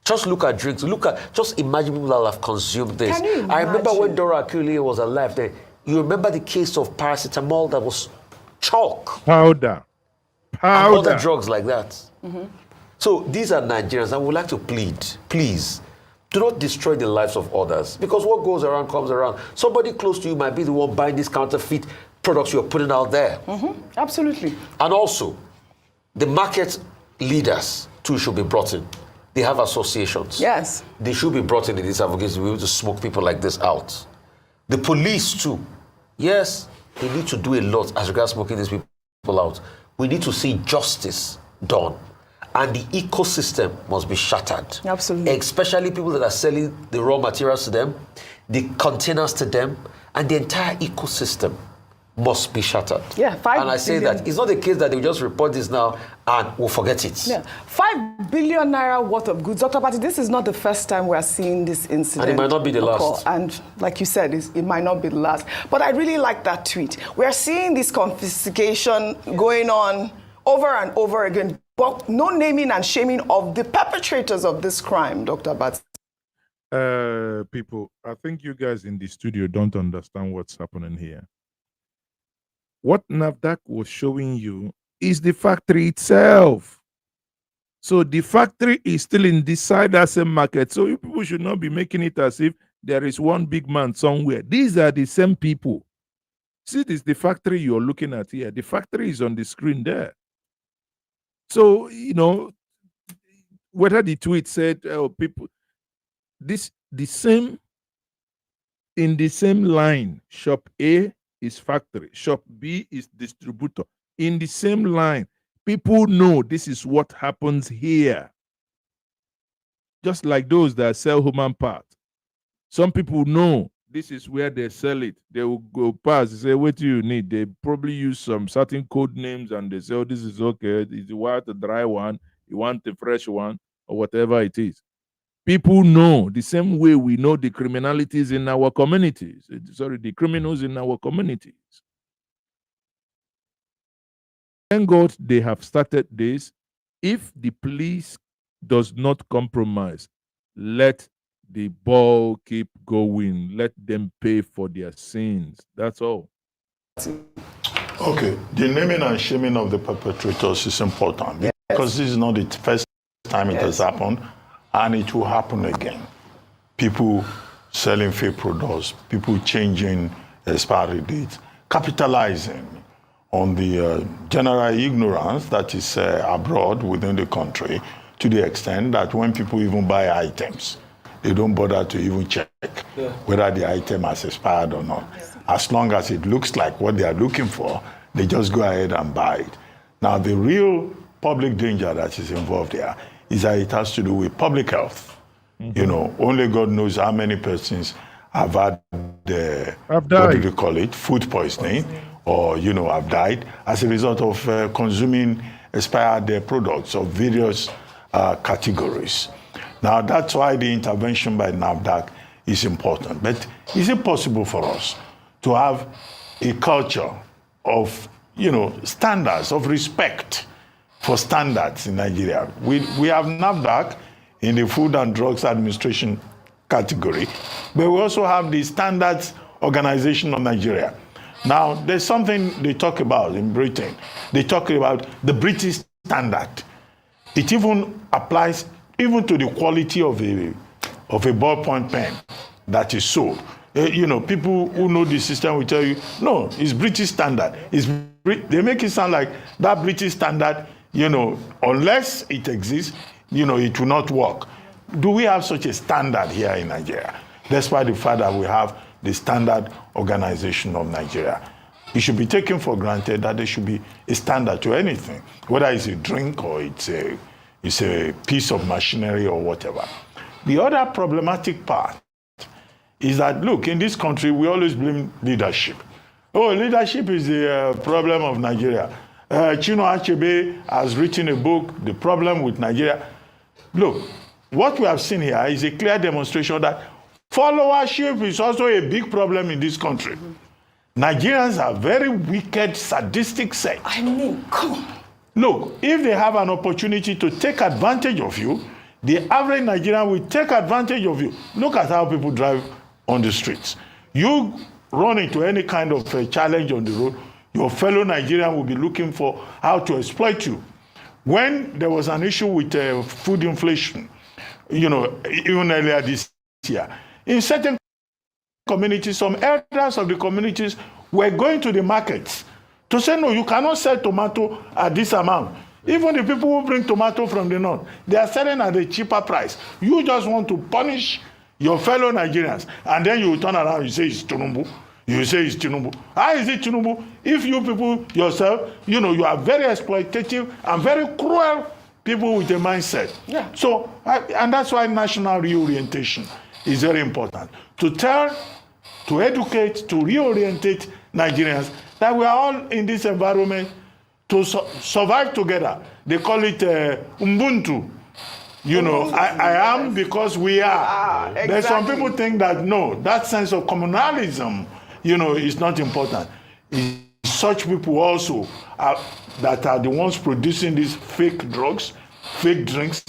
Just look at drinks. Just imagine people that have consumed this. I remember when Dora Akuliye was alive. Then you remember the case of paracetamol that was chalk, powder, and other drugs like that. Mm-hmm. So these are Nigerians, and we would like to plead, please, do not destroy the lives of others, because what goes around comes around. Somebody close to you might be the one buying these counterfeit products you're putting out there. Mm-hmm. Absolutely. And also, the market leaders too should be brought in. They have associations. Yes. They should be brought in these advocates to be able to smoke people like this out. The police too. Yes, they need to do a lot as regards smoking these people out. We need to see justice done. And the ecosystem must be shattered. Absolutely. Especially people that are selling the raw materials to them, the containers to them, and the entire ecosystem must be shattered. Yeah, and I say that it's not the case that they will just report this now and we'll forget it. Yeah, 5 billion naira worth of goods. Dr. Patti, this is not the first time we are seeing this incident. And it might not be the last. And like you said, it might not be the last. But I really like that tweet. We are seeing this confiscation going on over and over again, but no naming and shaming of the perpetrators of this crime, Dr. Patti. People, I think you guys in the studio don't understand what's happening here. What NAFDAC was showing you is the factory itself. So the factory is still in this side as a market. So you people should not be making it as if there is one big man somewhere. These are the same people. See, this is the factory you're looking at here. The factory is on the screen there. So, you know, whether the tweet said, oh, people, this the same in the same line, shop A is factory, shop B is distributor. In the same line, people know this is what happens here. Just like those that sell human parts. Some people know this is where they sell it. They will go past and say, what do you need? They probably use some certain code names and they say, oh, this is okay. If you want a dry one, you want a fresh one, or whatever it is. People know the same way we know the criminalities in our communities. Sorry, the criminals in our communities. Thank God they have started this. If the police does not compromise, let the ball keep going. Let them pay for their sins. That's all. Okay, the naming and shaming of the perpetrators is important because this is not the first time it has happened, and it will happen again. People selling fake products, people changing expiry dates, capitalizing on the general ignorance that is abroad within the country, to the extent that when people even buy items, they don't bother to even check whether the item has expired or not. As long as it looks like what they are looking for, they just go ahead and buy it. Now, the real public danger that is involved here is that it has to do with public health. You know, only God knows how many persons have had what do they call it, food poisoning, or, you know, have died as a result of consuming expired products of various categories. Now, that's why the intervention by NAFDAC is important. But is it possible for us to have a culture of, you know, standards, of respect for standards in Nigeria? We have NAFDAC in the Food and Drugs Administration category, but we also have the Standards Organization of Nigeria. Now, there's something they talk about in Britain. They talk about the British standard. It even applies even to the quality of a ballpoint pen that is sold. You know, people who know the system will tell you, no, it's British standard. They make it sound like that British standard, you know, unless it exists, you know, it will not work. Do we have such a standard here in Nigeria? Despite the fact that we have the Standard Organization of Nigeria. It should be taken for granted that there should be a standard to anything, whether it's a drink or it's a piece of machinery or whatever. The other problematic part is that, look, in this country, we always blame leadership. Oh, leadership is the problem of Nigeria. Chino Achebe has written a book, The Problem with Nigeria. Look, what we have seen here is a clear demonstration that followership is also a big problem in this country. Nigerians are very wicked, sadistic set. I mean, come on. Look, if they have an opportunity to take advantage of you, the average Nigerian will take advantage of you. Look at how people drive on the streets. You run into any kind of a challenge on the road, your fellow Nigerian will be looking for how to exploit you. When there was an issue with food inflation, you know, even earlier this year, in certain communities, some elders of the communities were going to the markets to say, no, you cannot sell tomato at this amount. Even the people who bring tomato from the north, they are selling at a cheaper price. You just want to punish your fellow Nigerians, and then you turn around and say it's Tinubu. You say it's Tinubu. How is it Tinubu? If you people yourself, you know, you are very exploitative and very cruel people with a mindset. Yeah. So, and that's why national reorientation is very important. To tell, to educate, to reorientate Nigerians that we are all in this environment to survive together. They call it Ubuntu. You know, I am because we are. Exactly. There's some people think that, no, that sense of communalism, you know, is not important. It's such people also that are the ones producing these fake drugs, fake drinks,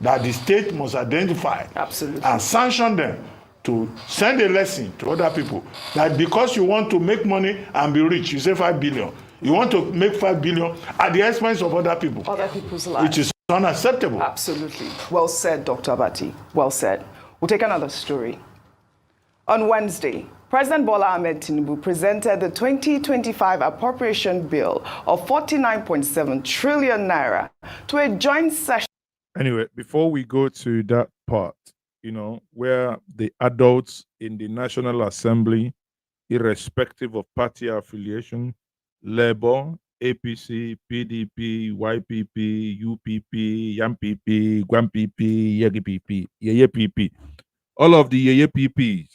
that the state must identify and sanction them to send a lesson to other people that because you want to make money and be rich, you say 5 billion. You want to make 5 billion at the expense of other people. Other people's lives. Which is unacceptable. Absolutely. Well said, Dr. Abati. Well said. We'll take another story. On Wednesday, President Bola Ahmed Tinubu presented the 2025 appropriation bill of 49.7 trillion naira to a joint session. Anyway, before we go to that part, where the adults in the National Assembly, irrespective of party affiliation, Labour, APC, PDP, YPP, UPP, YAMPP, GWAMPP, YEGIPP, YEYEPP, all of the YEYEPPs,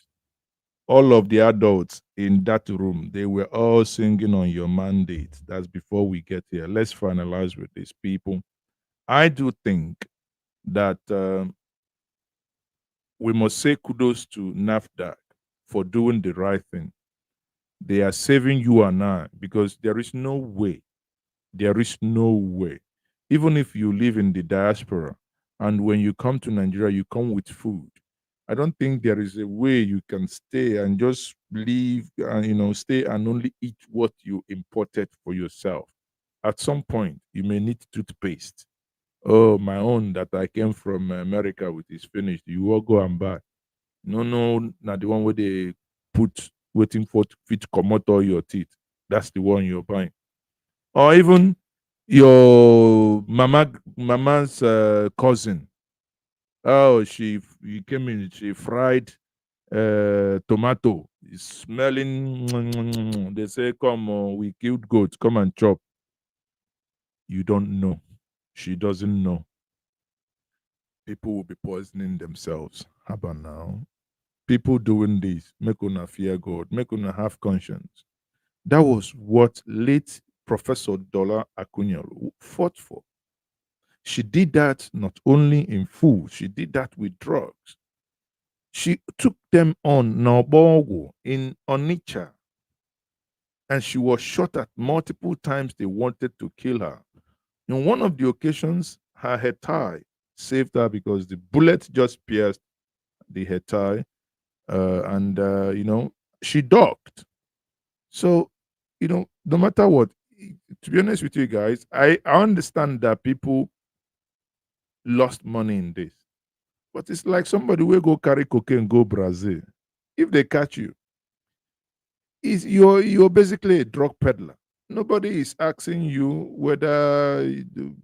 all of the adults in that room, they were all singing on your mandate. That's before we get here. Let's finalize with these people. I do think that we must say kudos to NAFDAC for doing the right thing. They are saving you and I, because there is no way, even if you live in the diaspora and when you come to Nigeria, you come with food. I don't think there is a way you can stay and just leave and stay and only eat what you imported for yourself. At some point, you may need toothpaste. Oh, my own that I came from America with is finished. You all go and buy. No, not the one where they put waiting for fit come out all your teeth. That's the one you're buying. Or even your mama's cousin. Oh, she came in, she fried tomato. It's smelling. They say, come, we killed goats. Come and chop. You don't know. She doesn't know. People will be poisoning themselves. How about now? People doing this, make una fear God, make una have conscience. That was what late Professor Dola Acuna fought for. She did that not only in food, she did that with drugs. She took them on Nabogo in Onitsha, and she was shot at multiple times. They wanted to kill her. In one of the occasions, her head tie saved her because the bullet just pierced the head tie, and she ducked. So, no matter what, to be honest with you guys, I understand that people lost money in this. But it's like somebody will go carry cocaine, go Brazil. If they catch you, you're basically a drug peddler. Nobody is asking you whether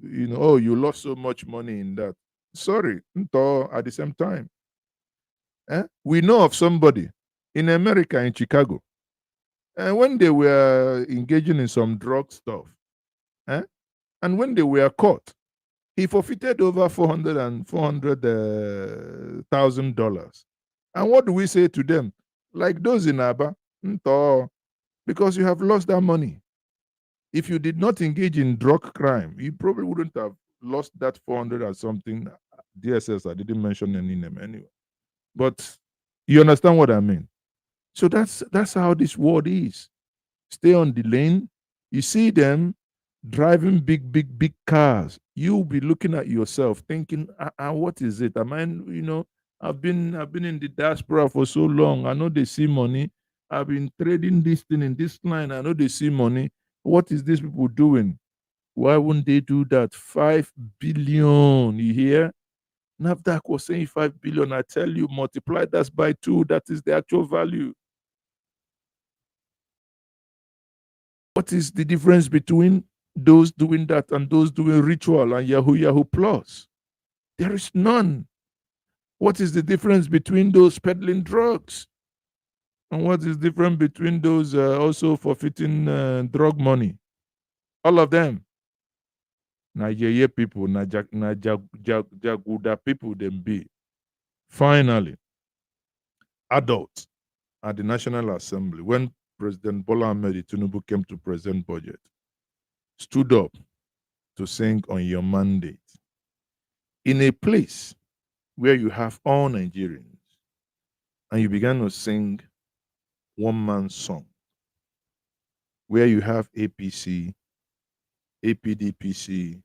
you lost so much money in that. Sorry, at the same time. We know of somebody in America, in Chicago, and when they were engaging in some drug stuff, and when they were caught, he forfeited over $400,000. And what do we say to them? Like those in Aba, because you have lost that money. If you did not engage in drug crime, you probably wouldn't have lost that 400 or something. DSS, I didn't mention any name anyway. But you understand what I mean? So that's how this world is. Stay on the lane. You see them driving big cars. You'll be looking at yourself thinking, what is it? Am I, I've been in the diaspora for so long. I know they see money. I've been trading this thing in this line. I know they see money. What is these people doing? Why wouldn't they do that? 5 billion, you hear? NAFDAC was saying 5 billion. I tell you, multiply that by 2. That is the actual value. What is the difference between those doing that and those doing ritual and Yahoo Plus? There is none. What is the difference between those peddling drugs? And what is different between those also forfeiting drug money? All of them. Nigeria people, Jaguda people, them be. Finally, adults at the National Assembly, when President Bola Ahmed Tinubu came to present budget, stood up to sing on your mandate in a place where you have all Nigerians, and you began to sing one man's song, where you have APC, APDPC,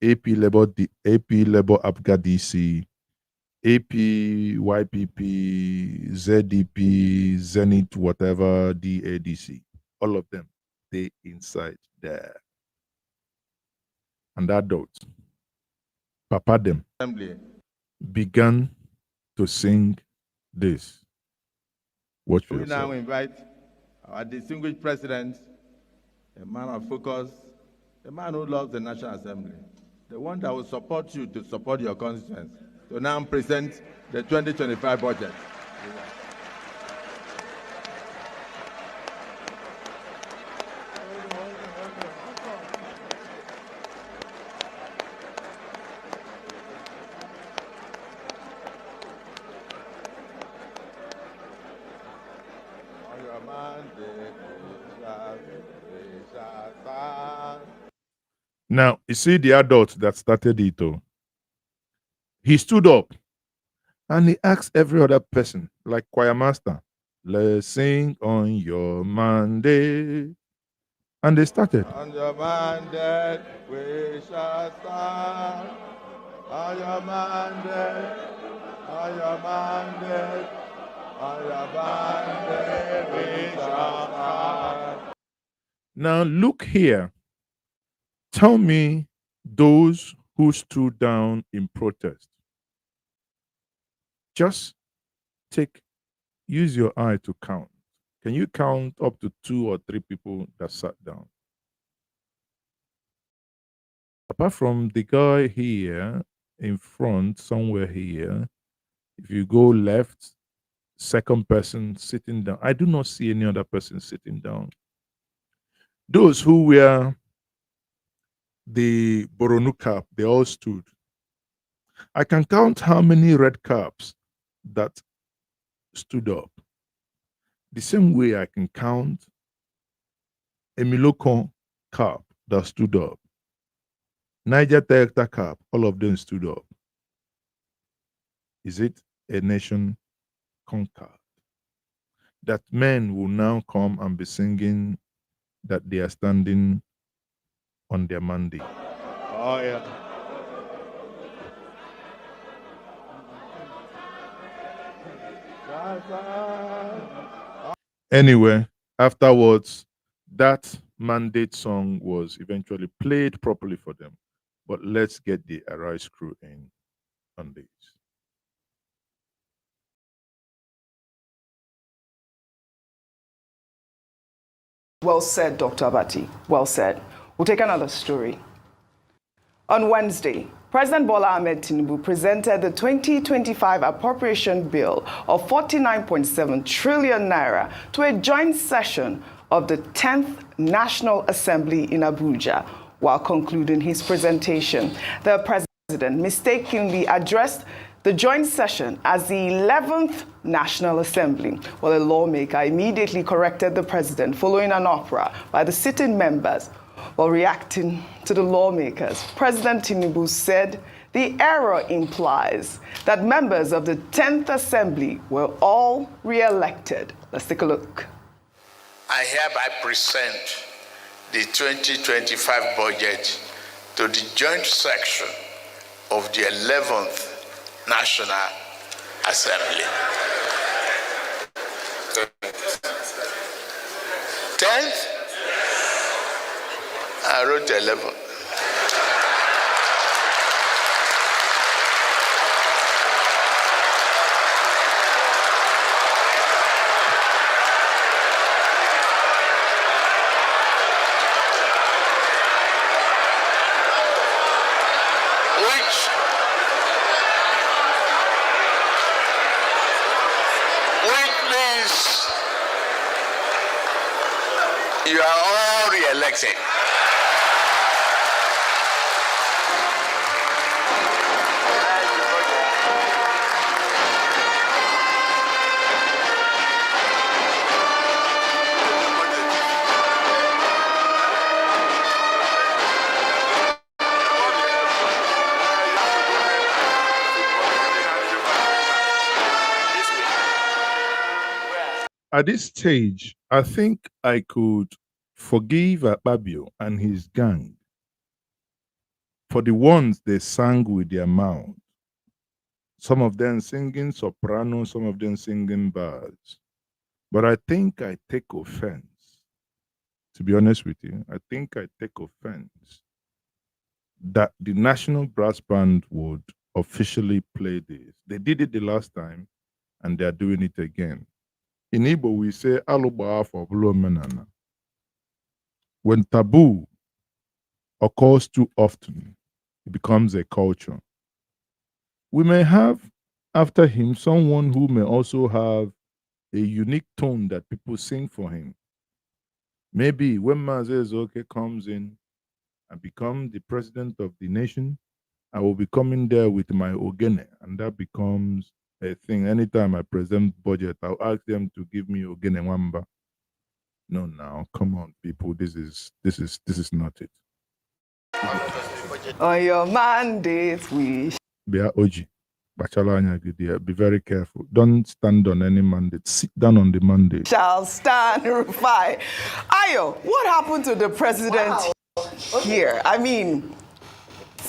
AP Labour, AP Labour Abga DC, AP YPP, ZDP, Zenith, whatever, DADC. All of them, they inside there. And adults, Papa them, began to sing this. Watch for We yourself. now invite our distinguished president, a man of focus, a man who loves the National Assembly, the one that will support you to support your constituents, to now present the 2025 budget. Now, you see the adult that started it. Oh. He stood up and he asked every other person, like choir master, let's sing on your mandate. And they started. On your mandate, we shall stand. On your mandate, on your mandate, on your mandate, we shall stand. Now, look here. Tell me those who stood down in protest. Just use your eye to count. Can you count up to 2 or 3 people that sat down? Apart from the guy here in front, somewhere here, if you go left, second person sitting down, I do not see any other person sitting down. Those who were the Boronu cap, they all stood. I can count how many red caps that stood up. The same way I can count a Milokon cap that stood up. Niger Delta cap, all of them stood up. Is it a nation conquered? That men will now come and be singing that they are standing on their mandate. Oh, yeah. Anyway, afterwards, that mandate song was eventually played properly for them. But let's get the Arise crew in on this. Well said, Dr. Abati. Well said. We'll take another story. On Wednesday, President Bola Ahmed Tinubu presented the 2025 appropriation bill of 49.7 trillion naira to a joint session of the 10th National Assembly in Abuja. While concluding his presentation, the president mistakenly addressed the joint session as the 11th National Assembly, while a lawmaker immediately corrected the president following an uproar by the sitting members. While reacting to the lawmakers, President Tinubu said the error implies that members of the 10th Assembly were all re-elected. Let's take a look. I hereby present the 2025 budget to the joint section of the 11th National Assembly. 10th? I wrote 11. You are all re-elected. At this stage, I think I could forgive Akpabio and his gang. for the ones they sang with their mouth. Some of them singing soprano, some of them singing bass. But I think I take offense. To be honest with you, I think I take offense that the National Brass Band would officially play this. They did it the last time, and they are doing it again. In Igbo, we say "Aluba for Menana." When taboo occurs too often, it becomes a culture. We may have after him someone who may also have a unique tone that people sing for him. Maybe when Mazezoke comes in and become the president of the nation, I will be coming there with my ogene, and that becomes a thing. Anytime I present budget, I'll ask them to give me ogene wamba. No, now, come on, people. This is not it. On your mandate, we Be Oji. Be very careful. Don't stand on any mandate. Sit down on the mandate. shall stand Rufai. Ayo, what happened to the president here? I mean,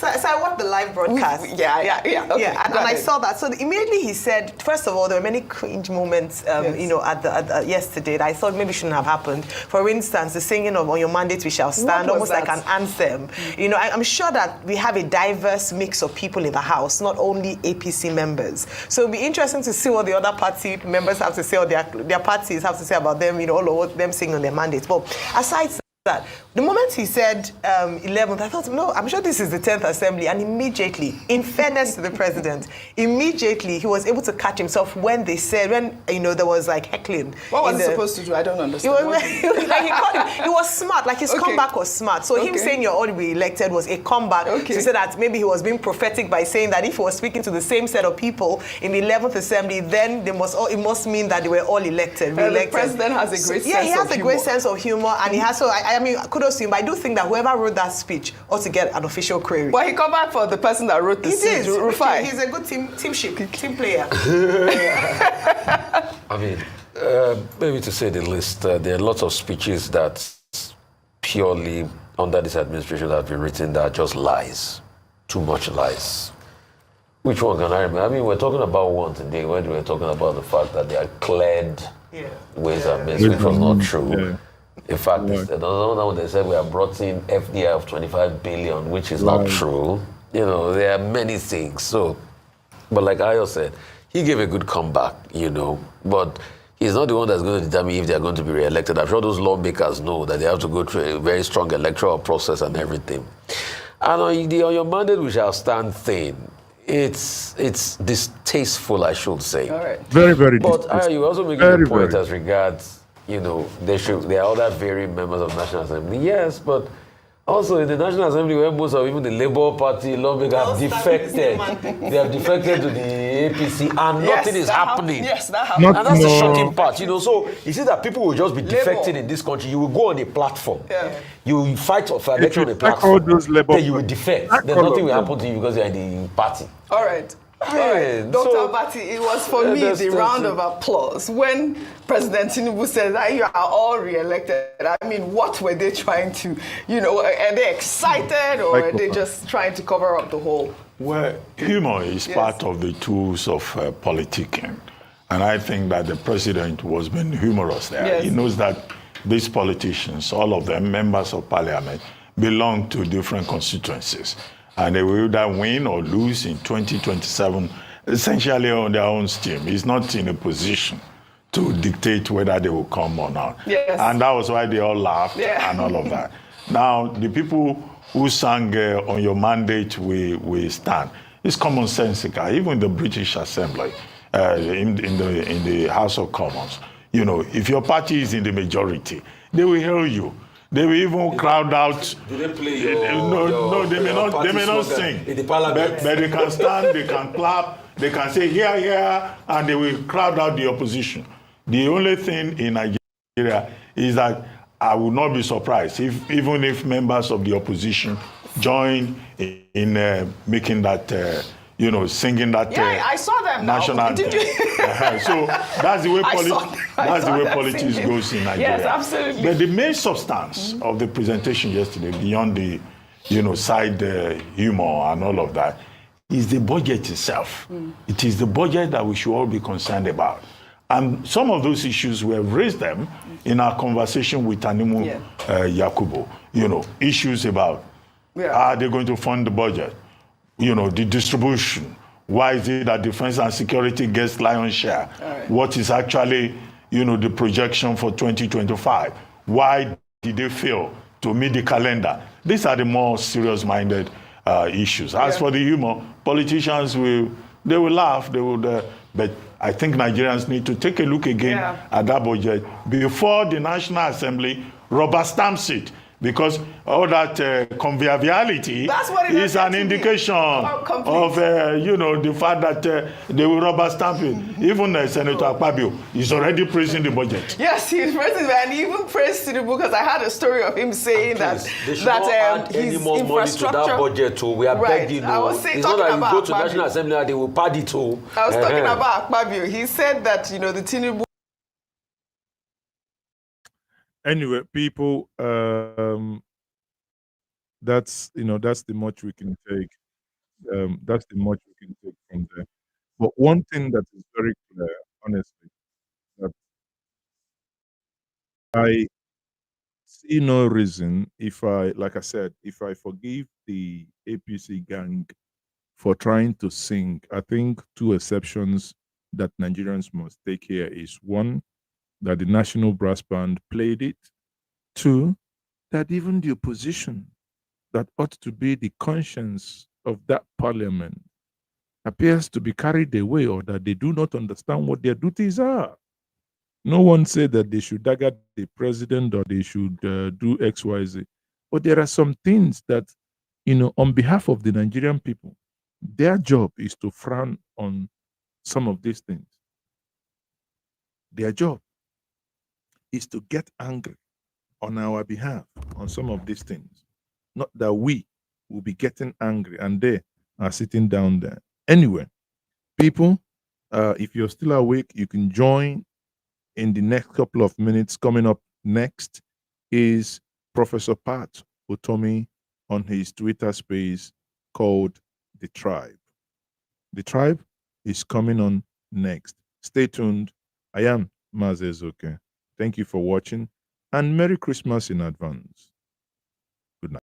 So I watched the live broadcast. Okay. And I saw that. So immediately he said, first of all, there were many cringe moments, at the yesterday that I thought maybe shouldn't have happened. For instance, the singing of "On Your Mandate We Shall Stand," almost like an anthem. I'm sure that we have a diverse mix of people in the House, not only APC members. So it'll be interesting to see what the other party members have to say, or their parties have to say about them. All of them singing on their mandates. But aside that, the moment he said 11th, I thought, no, I'm sure this is the 10th Assembly. And immediately, in fairness to the president, immediately he was able to catch himself when they said, there was like heckling. What was he supposed to do? I don't understand. He was smart, like his comeback was smart. So him saying you're all to be elected was a comeback to say that maybe he was being prophetic by saying that if he was speaking to the same set of people in the 11th Assembly, then it must mean that they were all elected, re-elected. The president has a great sense of humor. Yeah, he has a great sense of humor, and he has, so I mean, kudos to him, but I do think that whoever wrote that speech ought to get an official query. Well, he covered for the person that wrote the speech, Rufai. He's a good team player. I mean, maybe to say the least, there are lots of speeches that purely under this administration that have been written that are just lies. Too much lies. Which one can I remember? I mean, we're talking about one today when we were talking about the fact that they are cleared ways and means, which was not true. Yeah. In fact, another one they said we have brought in FDI of 25 billion, which is not true. There are many things. So, but like Ayo said, he gave a good comeback, but he's not the one that's going to determine if they're going to be re-elected. I'm sure those lawmakers know that they have to go through a very strong electoral process and everything. And on your mandate, we shall stand thing. It's distasteful, I should say. All right. Very, very But distasteful. you also make a point as regards, there are other varying members of the National Assembly. Yes, but also in the National Assembly, where most of even the Labour Party lawmakers have defected. They have defected to the APC, and nothing is happening. Yes, that happened. And that's the shocking part, So you see that people will just be defecting in this country. You will go on a platform. Yeah. You will fight for election on a platform. Then you will defect. Then nothing will happen to you because you are in the party. All right. Yeah, Dr. Abati, it was for me the round of applause when President Tinubu said that you are all re-elected. I mean, what were they trying to, are they excited or are they just trying to cover up the whole? Well, humor is part of the tools of politicking. And I think that the president was being humorous there. Yes. He knows that these politicians, all of them members of parliament, belong to different constituencies. And they will either win or lose in 2027, essentially on their own steam. He's not in a position to dictate whether they will come or not. Yes. And that was why they all laughed and all of that. Now, the people who sang On Your Mandate We Stand, it's commonsensical. Even the British Assembly, in the House of Commons, if your party is in the majority, they will hear you. They will even crowd out. Do they play No, they may not sing. In the parliament. But they can stand, they can clap, they can say here, here, and they will crowd out the opposition. The only thing in Nigeria is that I would not be surprised even if members of the opposition join in making that singing that I saw them national now. anthem. So that's the way politics goes in Nigeria. Yes, absolutely. But the main substance of the presentation yesterday, beyond the side humor and all of that, is the budget itself. It is the budget that we should all be concerned about. And some of those issues, we have raised them in our conversation with Animu Yakubu. Issues about are they going to fund the budget? The distribution. Why is it that defense and security gets lion's share? What is actually, the projection for 2025? Why did they fail to meet the calendar? These are the more serious-minded issues. As for the humor, politicians will laugh, but I think Nigerians need to take a look again at that budget before the National Assembly rubber stamps it. Because all that conviviality is an indication of, the fact that they will rubber stamp it. Even Senator Akpabio is already praising the budget. Yes, he's praising it, and he even praised Tinubu, because I had a story of him saying that they not add any more money to that budget too. We are begging. I was saying, it's not that you go to Akpabio. National Assembly and they will pad it too. I was talking about Akpabio. He said that, the Tinubu. Anyway, people, that's the much we can take. That's the much we can take from there. But one thing that is very clear, honestly, that I see no reason if I forgive the APC gang for trying to sing. I think two exceptions that Nigerians must take here is one, that the National Brass Band played it. Two, that even the opposition that ought to be the conscience of that parliament appears to be carried away, or that they do not understand what their duties are. No one said that they should dagger the president or they should do X, Y, Z. But there are some things that, on behalf of the Nigerian people, their job is to frown on some of these things. Their job is to get angry on our behalf on some of these things. Not that we will be getting angry and they are sitting down there. Anyway, people, if you're still awake, you can join in the next couple of minutes. Coming up next is Professor Pat Otomi on his Twitter space called The Tribe. The Tribe is coming on next. Stay tuned. I am Mazezoke. Thank you for watching, and Merry Christmas in advance. Good night.